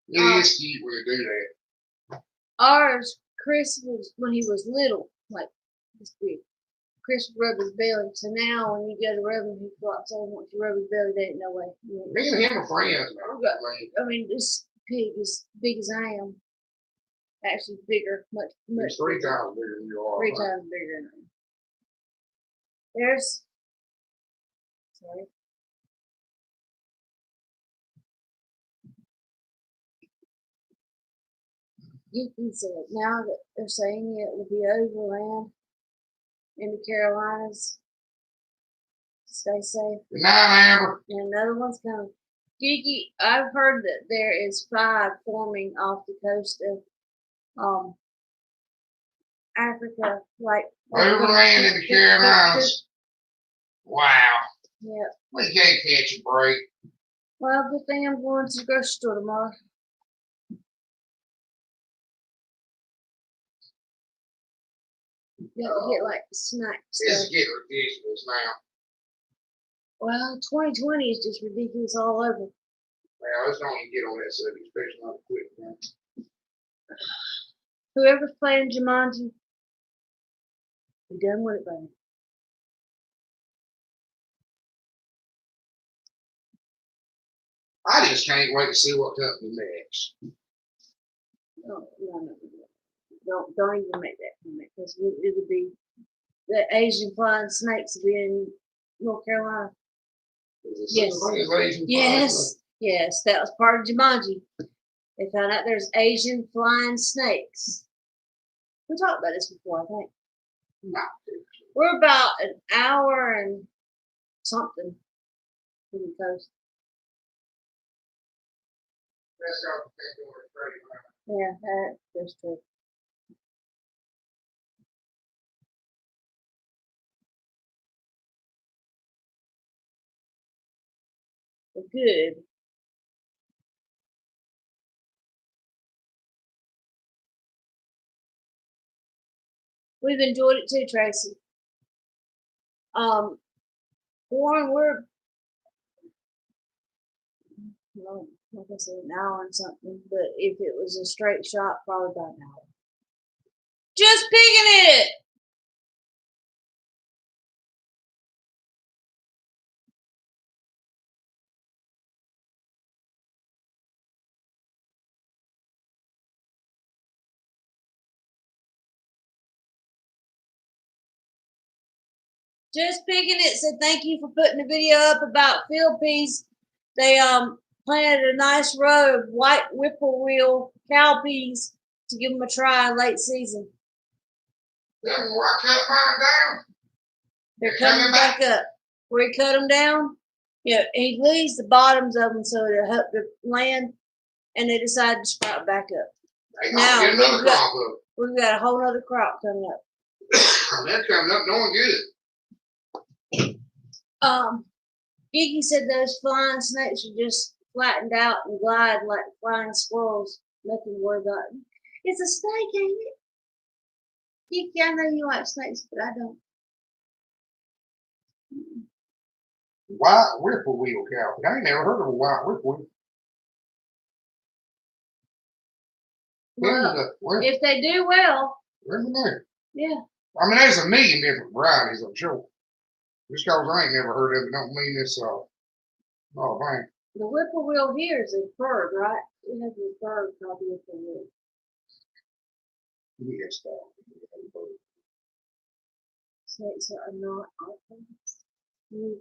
It is cute when you do that. Ours, Chris was when he was little, like this big. Chris would rub his belly. So now when you go to rub him, he flops over. Once you rub his belly, there ain't no way. Me and him are friends. I mean, this pig is big as I am. Actually, bigger, much. He's 3 times bigger than you are. 3 times bigger than I am. There's. Sorry. He said now that they're saying it will be overland in the Carolinas. Stay safe. Good night, Amber. And another one's coming. Kiki, I've heard that there is 5 forming off the coast of Africa, like overland in the Carolinas. Wow. Yeah. We can't catch a break. Well, good thing I'm going to the grocery store tomorrow. You have to get like snacks. It's getting ridiculous now. Well, 2020 is just ridiculous all over. Well, let's don't even get on that subject, especially on the quick one. Whoever's playing Jumanji, be done with it, buddy. I just can't wait to see what company next. No. Don't even make that comment because it'll be the Asian flying snakes will be in North Carolina. Yes, that was part of Jumanji. They found out there's Asian flying snakes. We talked about this before, I think. Not We're about an hour and something from the coast. That's all the thing going straight, right? Yeah, that's true. Well, good. We've enjoyed it too, Tracy. Warren, we're well, like I said, an hour and something. But if it was a straight shot, probably about an hour. Just picking it. Just picking it. Said thank you for putting the video up about field peas. They planted a nice row of white whippoorwill cow peas to give them a try in late season. Then where I cut mine down, They're coming back up. Where he cut them down, yeah, he leaves the bottoms of them so it'll help the land, and they decide to sprout back up. they Now, gonna get another we've got- crop of We've got a whole other crop coming up. it. They're coming up doing good. Geeky said those flying snakes are just flattened out and glide like flying squirrels. Nothing to worry about. It's a snake, ain't it? Geeky, I know you like snakes, but I don't. White whippoorwill cow. I ain't never heard of a white whippoorwill. Well, if they do well, Where's the name? yeah. I mean, there's a million different varieties, I'm sure. Just because I ain't never heard of it don't mean it's not a thing. The whippoorwill here is a bird, right? We have a bird called the whippoorwill. Yes, Snakes are not all things. You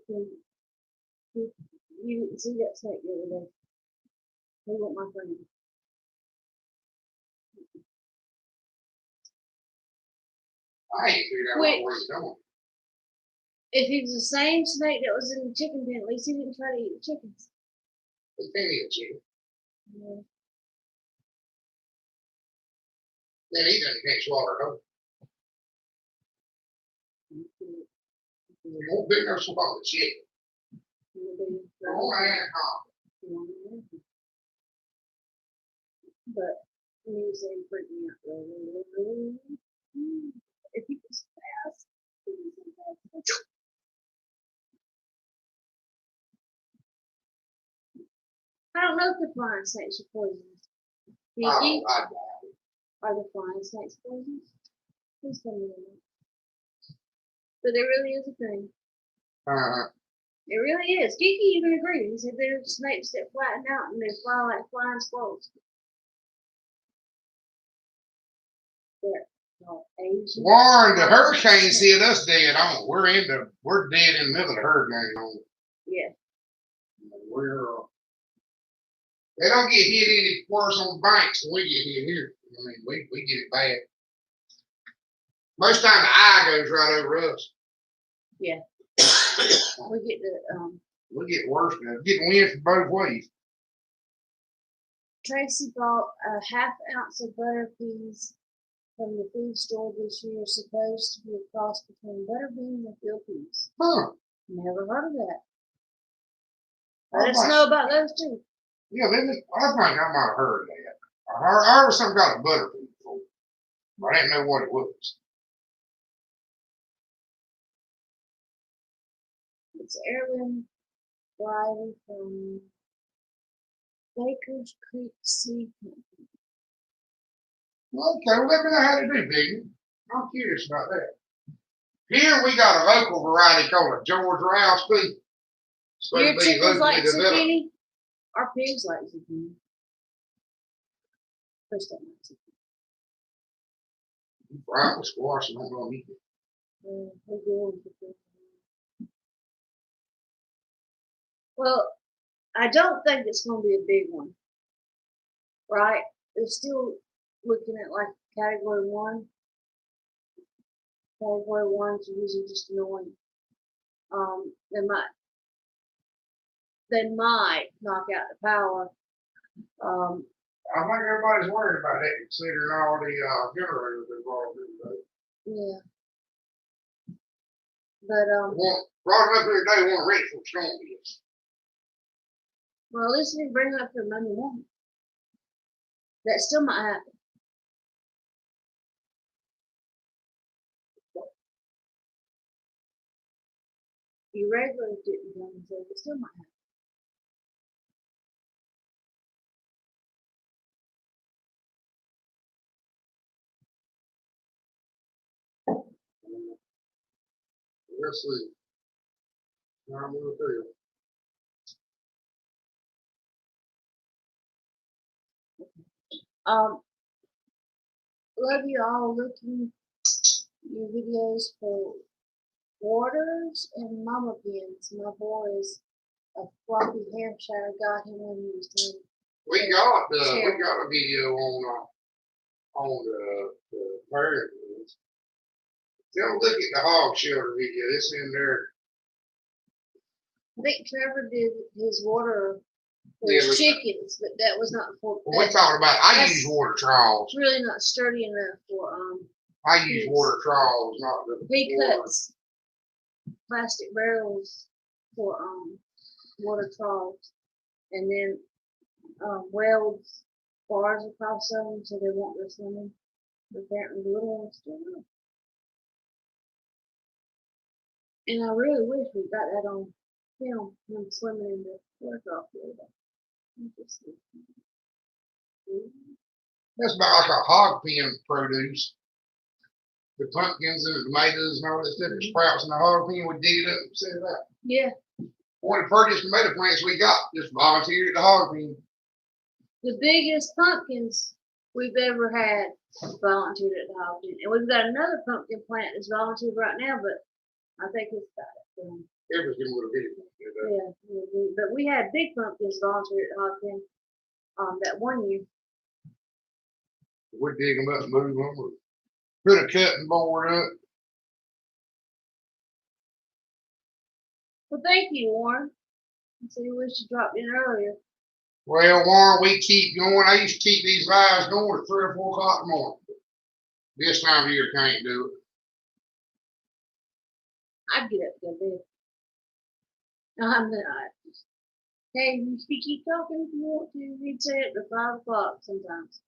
didn't see that snake the other day. He wasn't my friend. I ain't figured out Wait. where he's going. If he was the same snake that was in the chicken pen, at least he didn't try to eat the chickens. He can't eat a chicken. Yeah. Then he done can't swallow it. He won't big enough to swallow the chicken. Oh, But he said he freaked me out. If he was fast, he was so fast. I don't know if the flying snakes are poisonous. Geeky, I doubt it. are the flying snakes poisonous? Please tell me that. But there really is a thing. It really is. Geeky even agreed. He said there's snakes that flatten out and they fly like flying squirrels. They're called Asian. Warren, the hurricanes hit us dead on. We're dead in the middle of the hurricane. Yeah. They don't get hit any worse on the banks than we get hit here. I mean, we get it bad. Most time the eye goes right over us. Yeah. We get the We get worse now. Getting wind from both ways. Tracy bought a half ounce of butter peas from the food store this year, supposed to be a cross between butterbean and field peas. Huh. Never heard of that. Let us know about those too. Yeah, I think I might have heard that. I heard something about a butterbean before, but I didn't know what it was. It's heirloom variety from Baker's Creek Seed Company. Okay, well, let me know how to do, Biggie. I'm curious about that. Here we got a local variety called a George Rouse pea. Your chickens like zucchini? Our pigs like zucchini. First time like zucchini. Fry with squash and I'm going to eat it. We're good with it. Well, I don't think it's going to be a big one, right? They're still looking at like category 1. category ones are usually just annoying. They might knock out the power. I think everybody's worried about that, considering all the generators involved in it. Yeah. But Brought up here today, one ready for storm is. well, at least we bring it up for Monday morning. That still might happen. You regularly didn't go and say it still might happen. Let's see. I'm gonna tell you. Love you all looking your videos for waters and mama pins. My boy's a floppy Hampshire got him when he was doing. We got a video on the parent. Tell look at the hog shelter video. It's in there. I think Trevor did his water for Yeah, his chickens, but that was not for. Well, we talked about. I use water troughs. It's really not sturdy enough for I use water troughs, not the. he water. cuts plastic barrels for water troughs, and then welds bars across them so they won't go swimming. But apparently the little ones still do. And I really wish we got that on film, him swimming in the water trough the other day. That's about like a hog pen produce. The pumpkins and the tomatoes and all that stuff that sprouts in the hog pen, we dig it up and set it out. Yeah. One of the prettiest tomato plants we got just volunteered at the hog pen. The biggest pumpkins we've ever had volunteered at the hog pen. And we've got another pumpkin plant that's volunteered right now, but I think it's got it. Everything would have been. Yeah, but we had big pumpkins volunteer at the hog pen that one year. We dig them up and move them, or put a cutting board up. Well, thank you, Warren. So you wish you dropped in earlier. Well, Warren, we keep going. I used to keep these lives going at 3 or 4 o'clock in the morning. This time of year, can't do it. I'd get up to go to bed. No, I'm not. Hey, you can keep talking if you want to. We'd say it to 5 o'clock sometimes.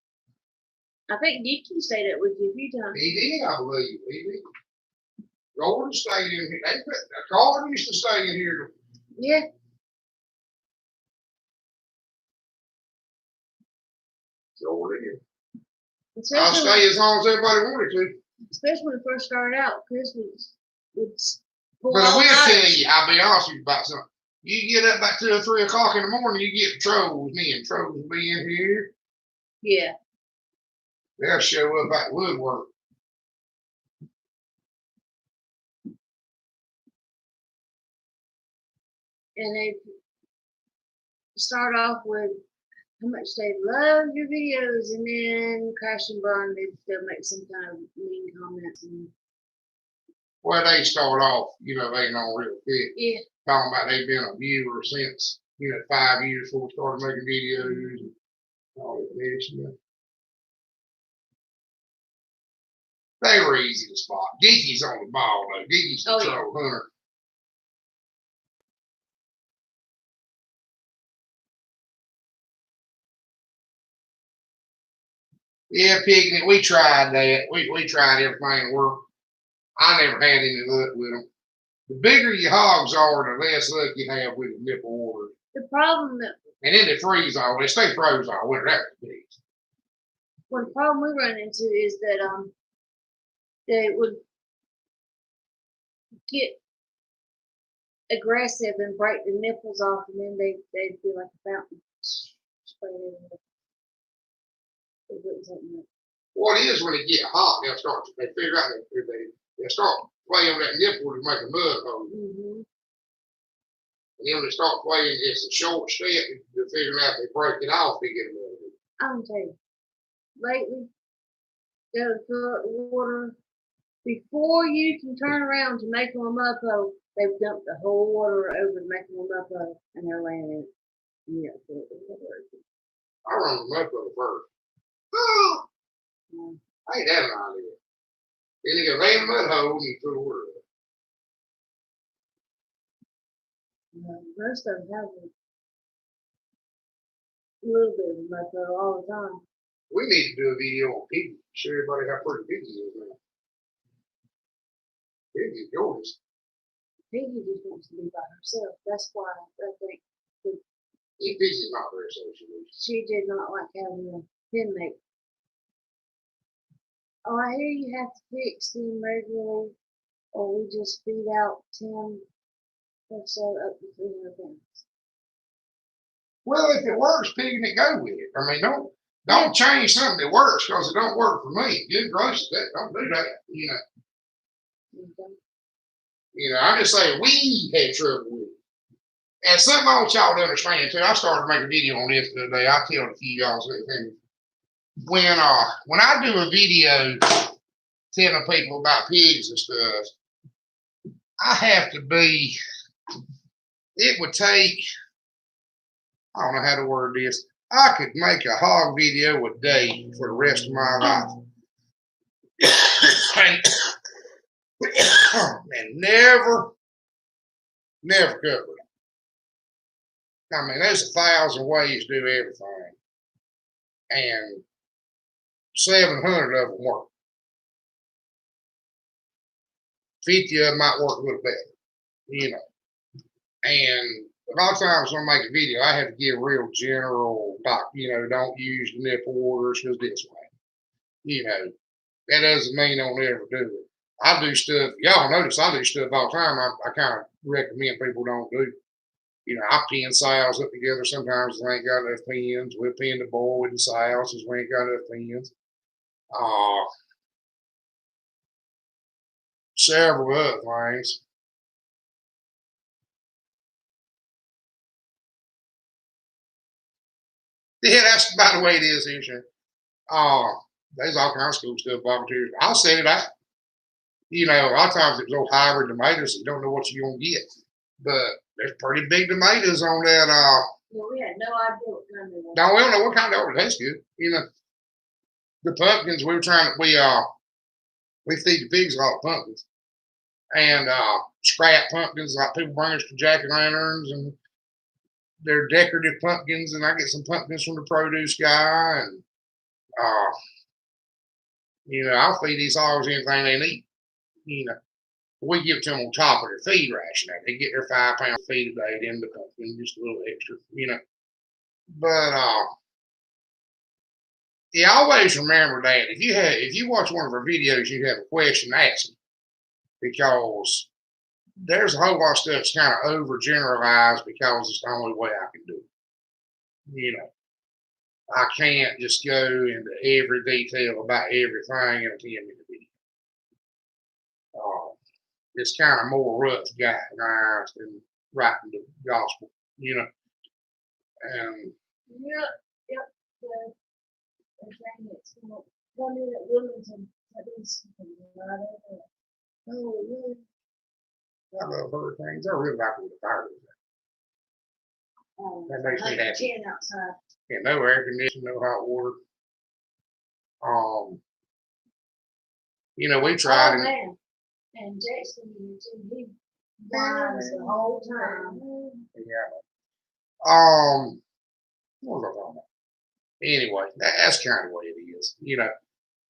I think Dickie stayed up with you a few times. He did, I believe. He did. Gordon stayed in here. Gordon used to stay in here. Yeah. Gordon. I'll Especially stay as long as everybody wanted to. especially when it first started out, Chris would pull But I all will night. tell you, I'll be honest with you about something. You get up about 2 or 3 o'clock in the morning, you get trolls. Me and trolls will be in here. Yeah. They'll show up at woodwork. And they start off with how much they love your videos, and then crash and burn, they'll make some kind of mean comments. And Well, they start off, they know real quick. yeah. Talking about they've been a viewer since, 5 years before we started making videos and all that this. They were easy to spot. Geeky's on the ball, though. Geeky's the troll hunter. Yeah, picnic. We tried that. We tried everything to work. I never had any luck with them. The bigger your hogs are, the less luck you have with the nipple water. The problem that And then they freeze all. They stay frozen all winter. That's the big. the problem we run into is that they would get aggressive and break the nipples off, and then they'd be like a fountain sprayed everywhere. It wouldn't take much. What it is when it get hot, they figure out they start playing with that nipple to make a mud hole. Mm-hmm. And then when they start playing, it's a short step. They're figuring out they break it off, they get a mud hole. I'm gonna tell you, lately, go to fill up the water, before you can turn around to make them a mofo, they've dumped the whole water over to make them a mofo, and they're laying in it. Yeah, I run the mofo first. Oh, I ain't had an idea. Then you go lay in the mud hole and you throw the water away. Most of them have a little bit of mofo all the time. We need to do a video on Piggy. Show everybody how pretty Piggy is now. Piggy's gorgeous. Piggy just wants to be by herself. That's why I think Piggy's not very social. she did not like having a pinmate. Oh, I hear you have to fix them regularly, or we just feed out 10 or so up to 300 pounds. Well, if it works, Piggy, then go with it. I mean, don't change something that works because it don't work for me. Good gracious, don't do that. You know, I'm just saying we had trouble with it. And something I want y'all to understand too. I started to make a video on this the other day. I told a few y'all when I do a video telling people about pigs and stuff, I have to be. It would take. I don't know how to word this. I could make a hog video a day for the rest of my life. and never cover it. I mean, there's 1,000 ways to do everything. And 700 of them work. 50 of them might work a little better, you know. And a lot of times when I make a video, I have to give real general, don't use the nipple waters because this way. You know, that doesn't mean I'll never do it. I do stuff, y'all notice I do stuff all the time I kind of recommend people don't do. You know, I pin sows up together sometimes if I ain't got enough pins. We'll pin the bowl with the sows if we ain't got enough pins. Several other things. Yeah, that's about the way it is here, sure. There's all kinds of cool stuff, volunteers. I'll set it out. You know, a lot of times it's old hybrid tomatoes, you don't know what you're gonna get. But there's pretty big tomatoes on that. Yeah, we had no idea what kind they were. Now we don't know what kind they were. That's good. You know, the pumpkins we feed the pigs a lot of pumpkins and scrap pumpkins like people bring us to jack-o'-lanterns and they're decorative pumpkins, and I get some pumpkins from the produce guy, and I'll feed these hogs anything they need. You know, we give it to them on top of their feed ration. They get their 5 pound feed a day, then the pumpkin, just a little extra, But you always remember that if you watch one of our videos, you have a question, ask me, because there's a whole lot of stuff that's kind of overgeneralized because it's the only way I can do it. I can't just go into every detail about everything in a 10-minute video. It's kind of more rough guys than writing the gospel, And Yep. The thing that's come in at Wilmington, right over. Oh, really? I love hurricanes. I really like when the fire is there. That makes me happy. 10 outside. Yeah, no air conditioning, no hot water. We tried. Oh, man. And Jackson, he whines the whole time. Yeah. What was I talking about? Anyway, that's kind of what it is.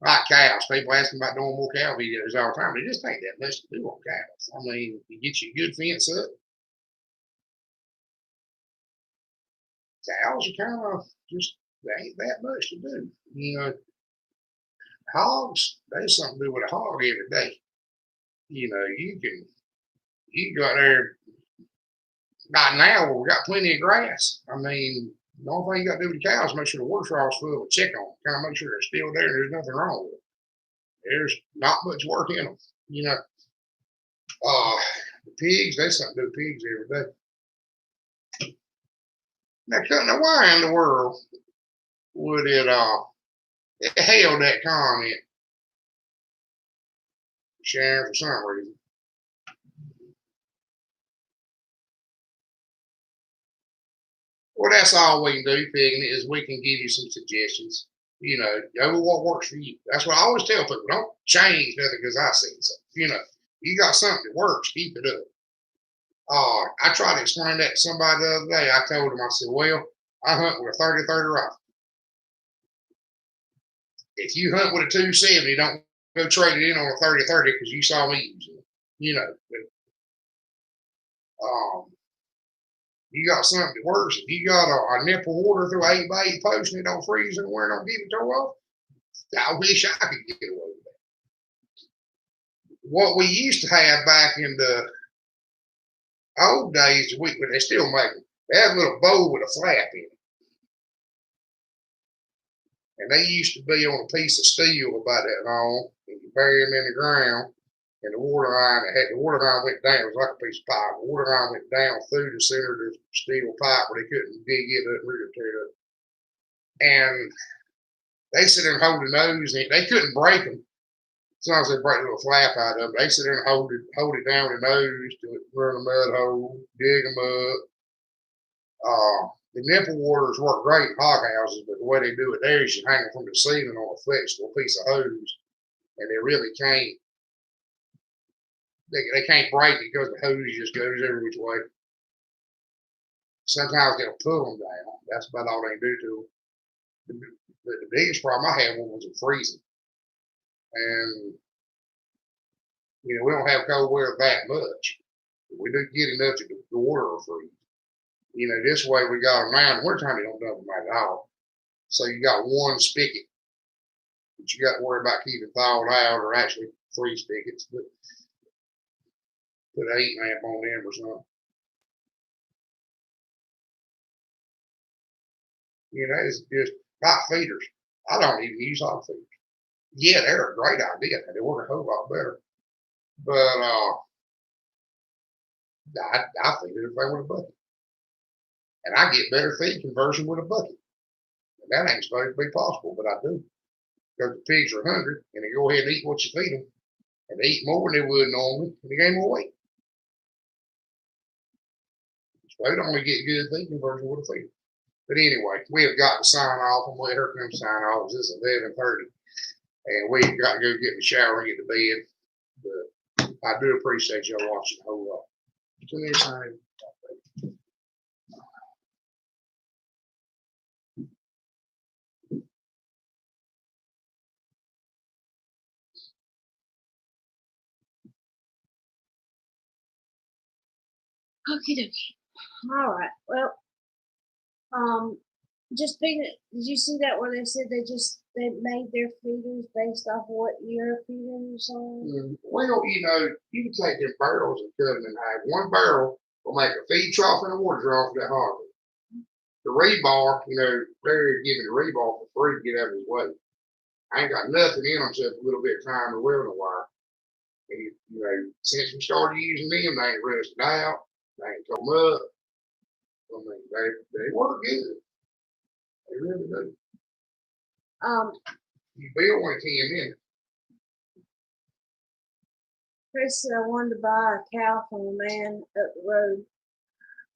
Like cows. People ask me about doing more cow videos all the time. They just ain't that much to do on cows. I mean, you get you a good fence up. Cows are kind of just, they ain't that much to do. Hogs, there's something to do with a hog every day. You can go out there. Right now, we got plenty of grass. I mean, the only thing you got to do with the cows is make sure the water trough's full, check on them, kind of make sure they're still there and there's nothing wrong with them. There's not much work in them. The pigs, there's something to do with pigs every day. Now, why in the world would it held that comment? sharing for some reason. Well, that's all we can do, Piggy, is we can give you some suggestions. You know, go with what works for you. That's what I always tell people. Don't change nothing because I said so. You know, you got something that works, keep it up. I tried to explain that to somebody the other day. I told him, I said, well, I hunt with a 30-30 rifle. If you hunt with a 270, don't go trade it in on a 30-30 because you saw me using it. You know, you got something that works. If you got a nipple water through 8x8 post and it don't freeze anywhere and don't give it to off, I wish I could get away with that. What we used to have back in the old days, they still make them. They had a little bowl with a flap in it. And they used to be on a piece of steel about that long, and you bury them in the ground, and the water line went down. It was like a piece of pipe. The water line went down through the center of the steel pipe where they couldn't dig it up, really tear it up. And they sit there and hold the nose, and they couldn't break them. Sometimes they break a little flap out of them. They sit there and hold it down with the nose to run a mud hole, dig them up. The nipple waters work great in hog houses, but the way they do it there is you hang them from the ceiling on a flexible piece of hose, and they really can't. They can't break it because the hose just goes every which way. Sometimes they'll pull them down. That's about all they can do to them. The biggest problem I had was freezing, and you know we don't have cold weather that much. We do get enough to the water will freeze. You know, this way we got them around. Wintertime, you don't dump them out at all. So you got one spigot that you got to worry about keeping thawed out, or actually 3 spigots. But put an 8 lamp on them or something. You know, it's just hot feeders. I don't even use hot feeders. Yeah, they're a great idea. They work a whole lot better. But I feed everything with a bucket. And I get better feed conversion with a bucket. And that ain't supposed to be possible, but I do. Because the pigs are hungry and they go ahead and eat what you feed them. And they eat more than they would normally, and they gain more weight. So they only get good feed conversion with a feeder. But anyway, we have got to sign off. I'm let her come sign off. This is 11:30. And we've got to go get in the shower and get to bed. But I do appreciate y'all watching a whole lot. Until next time. Okie dokie. All right. Well, just being, did you see that where they said they made their feeders based off what year feeders on? Well, you know, you can take them barrels and cut them in half. One barrel will make a feed trough and a water trough for that hog. The rebar, you know, they're giving the rebar for free to get out of his way. I ain't got nothing in them except a little bit of time and welding wire. And, you know, since we started using them, they ain't rusted out. They ain't come up. I mean, they work good. They really do. You build one 10 minutes. Chris said I wanted to buy a cow from a man up the road,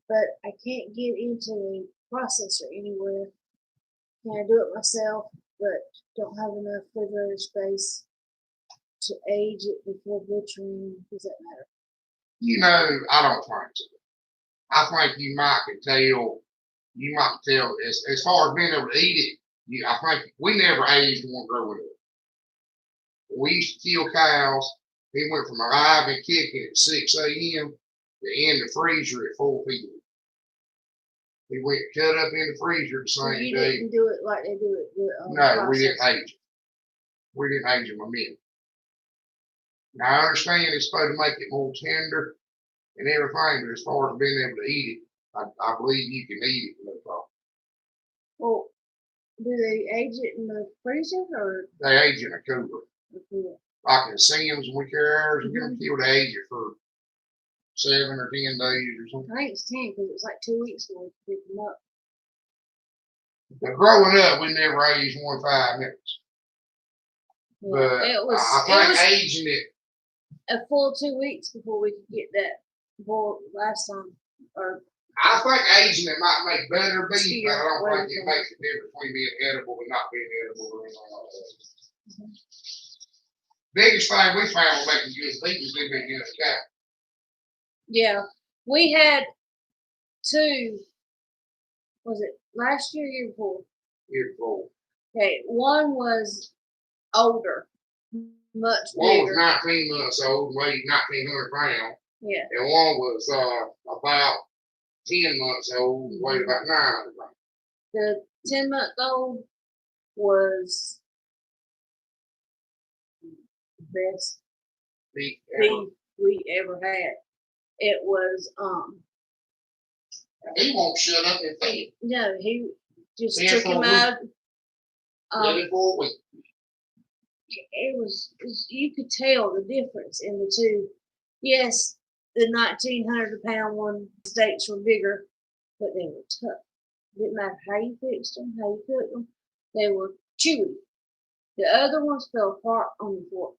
but I can't get into the processor anywhere. Can I do it myself, but don't have enough refrigerator space to age it before butchering? Does that matter? You know, I don't think so. I think you might tell as far as being able to eat it, I think we never aged one growing up. We used to kill cows. He went from alive and kicking at 6 a.m. to in the freezer at 4 p.m. He went cut up in the freezer the same day. You didn't do it like they do it. No, we didn't age it. We didn't age them a minute. Now I understand it's supposed to make it more tender and everything, but as far as being able to eat it, I believe you can eat it no problem. Well, do they age it in the freezer or? They age it in a cooler. Okay. Like in Sims, when we carry ours, and get them killed, they age it for 7 or 10 days or something. I think it's 10 because it was like 2 weeks before we picked them up. But growing up, we never aged one 5 minutes. Yeah, but I think aging it a full 2 weeks before we could get that boiled last time. Or I think aging it might make better beef, Steer, but I don't whatever think it you makes a difference between being edible and not being edible or anything like that. Biggest thing we found with making good beef is we been getting a cow. yeah, we had 2. Was it last year or year before? Year before. Okay, one was older, much One was bigger. 19 months old, weighed 1,900 pounds, Yeah, and one was about 10 months old, weighed about 900 pounds. the 10-month-old was the best Beef beef we ever had. It was He won't shut up and feed. no, he just Yeah, took for him a out. Ready for a week. It was you could tell the difference in the two. Yes, the 1,900-pound one steaks were bigger, but they were tough. Didn't matter how you fixed them, how you cooked them, they were chewy. The other ones fell apart on the fork.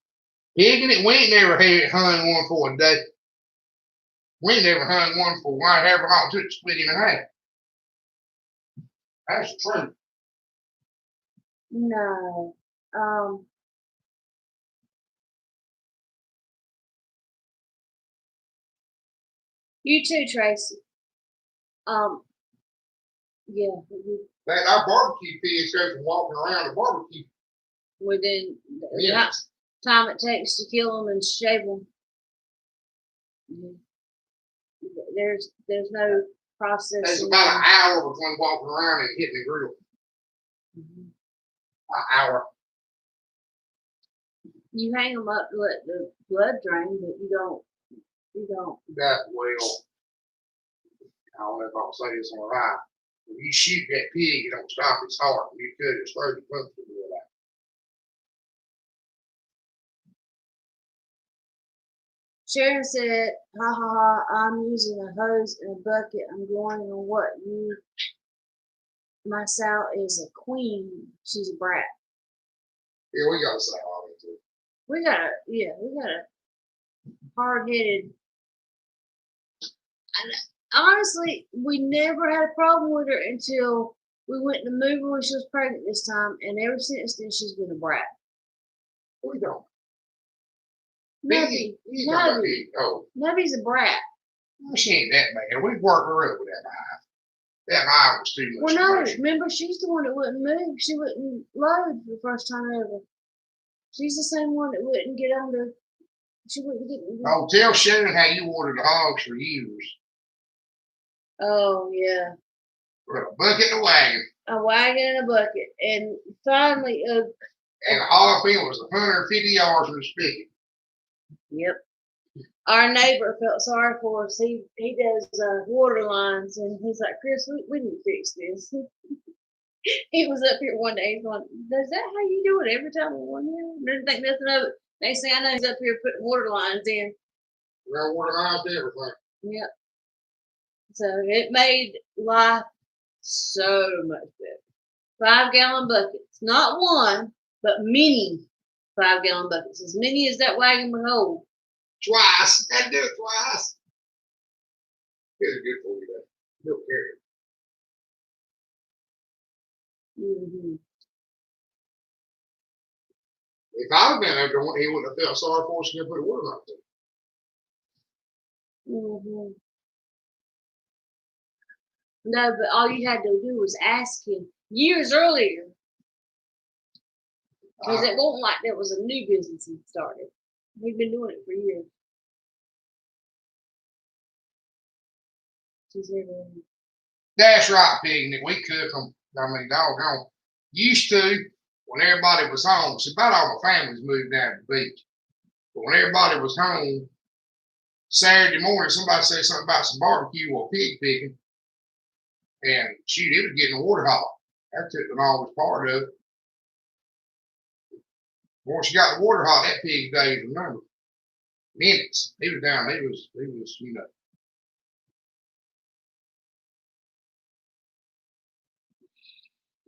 Pigging it, we ain't never had hung one for a day. We ain't never hung one for however long it took to split him in half. That's the truth. No. You too, Tracy. Yeah. That our barbecue pigs go from walking around the barbecue. Within the Yes. time it takes to kill them and shave them. There's no process. It's about an hour between walking around and hitting the grill. An hour. You hang them up to let the blood drain, but you don't. That well. I don't know if I'll say this on the line. When you shoot that pig, it don't stop its heart. When you cut its throat, it pumps the blood out. Sharon said, ha ha ha, I'm using a hose and a bucket. I'm going on what you. My Sal is a queen. She's a brat. Yeah, we gotta say all that too. We got a hard-headed. Honestly, we never had a problem with her until we went to move her when she was pregnant this time, and ever since then she's been a brat. We don't. Nubby, Oh, Nubby's a brat. well, she ain't that bad. We worked her up with that knife. That knife was too much. Well, no, remember she's the one that wouldn't move. She wouldn't load for the first time ever. She's the same one that wouldn't get under. She wouldn't get. Oh, tell Sharon how you ordered the hogs for years. Oh yeah. With a bucket and a wagon. A wagon and a bucket, and finally, and the hog pen was 150 yards from the spigot. Yep. Our neighbor felt sorry for us. He does water lines, and he's like, Chris, we need to fix this. He was up here one day. He's going, "Is that how you do it every time we want here?" Didn't think nothing of it. Next thing I know, he's up here putting water lines in. Well, water lines, everything. Yep. So it made life so much better. 5-gallon buckets, not one, but many 5-gallon buckets, as many as that wagon would hold. Twice. Had to do it twice. It's good for you, though. You'll carry it. Mm-hmm. If I'd have been there, he wouldn't have felt sorry for us and put a water on it. Mm-hmm. No, but all you had to do was ask him years earlier. Because it wasn't like there was a new business he started. He'd been doing it for years. That's right, Piggy. We cook them. I mean, doggone. Used to, when everybody was home, see, about all my families moved down to the beach. But when everybody was home, Saturday morning, somebody said something about some barbecue or pig picking. And shoot, it was getting the water hot. That took an always part of it. Once you got the water hot, that pig's days were numbered. Minutes. He was down. He was, you know.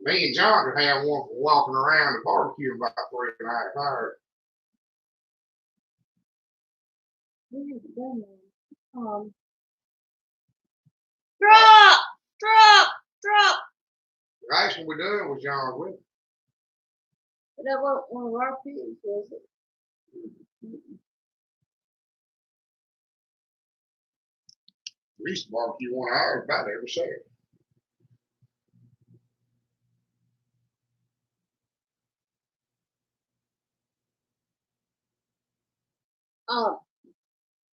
Me and John could have one for walking around the barbecue about 3.5 hours. We haven't done that. Drop. The last one we done was John Wick. But that wasn't one of our pigs, was it? We used to barbecue 1 hour about every Saturday.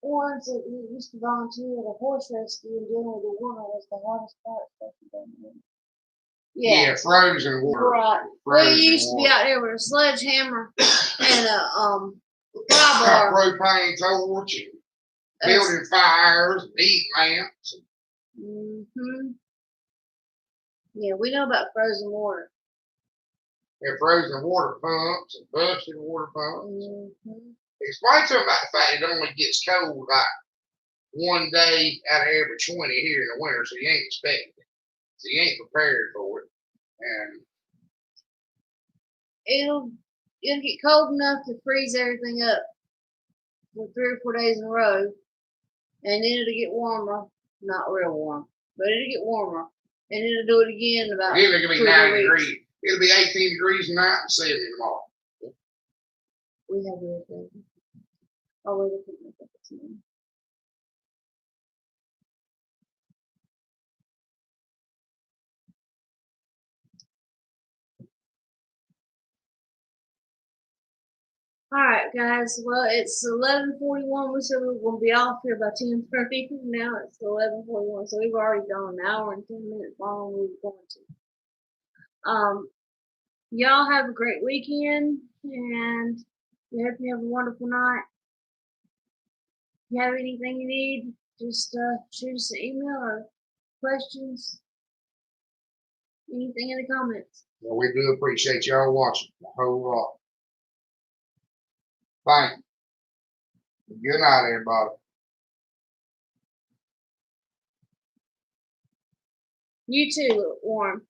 Ones that we used to volunteer at a horse rescue and dealing with the water was the hardest part. Yeah, frozen water. Right. Frozen We used to be water. out there with a sledgehammer and a fry bar. Propane torch and building fires, heat lamps. Yeah, we know about frozen water. And frozen water pumps and busted water pumps. Explain to them about the fact it only gets cold like 1 day out of every 20 here in the winter, so you ain't expecting it. So you ain't prepared for it. And It'll get cold enough to freeze everything up for 3 or 4 days in a row, and then it'll get warmer. Not real warm, but it'll get warmer, and it'll do it again about. It'll be 2 90 weeks. degrees. It'll be 18 degrees tonight and 70 tomorrow. We have everything. Oh, wait, I think that's it. All right, guys. Well, it's 11:41. We said we were going to be off here by 10:30. Now it's 11:41, so we've already gone an hour and 10 minutes longer than we were going to. Y'all have a great weekend, and we hope you have a wonderful night. If you have anything you need, just shoot us an email or questions. Anything in the comments. Well, we do appreciate y'all watching a whole lot. Thank you. Good night, everybody. You too, Warren.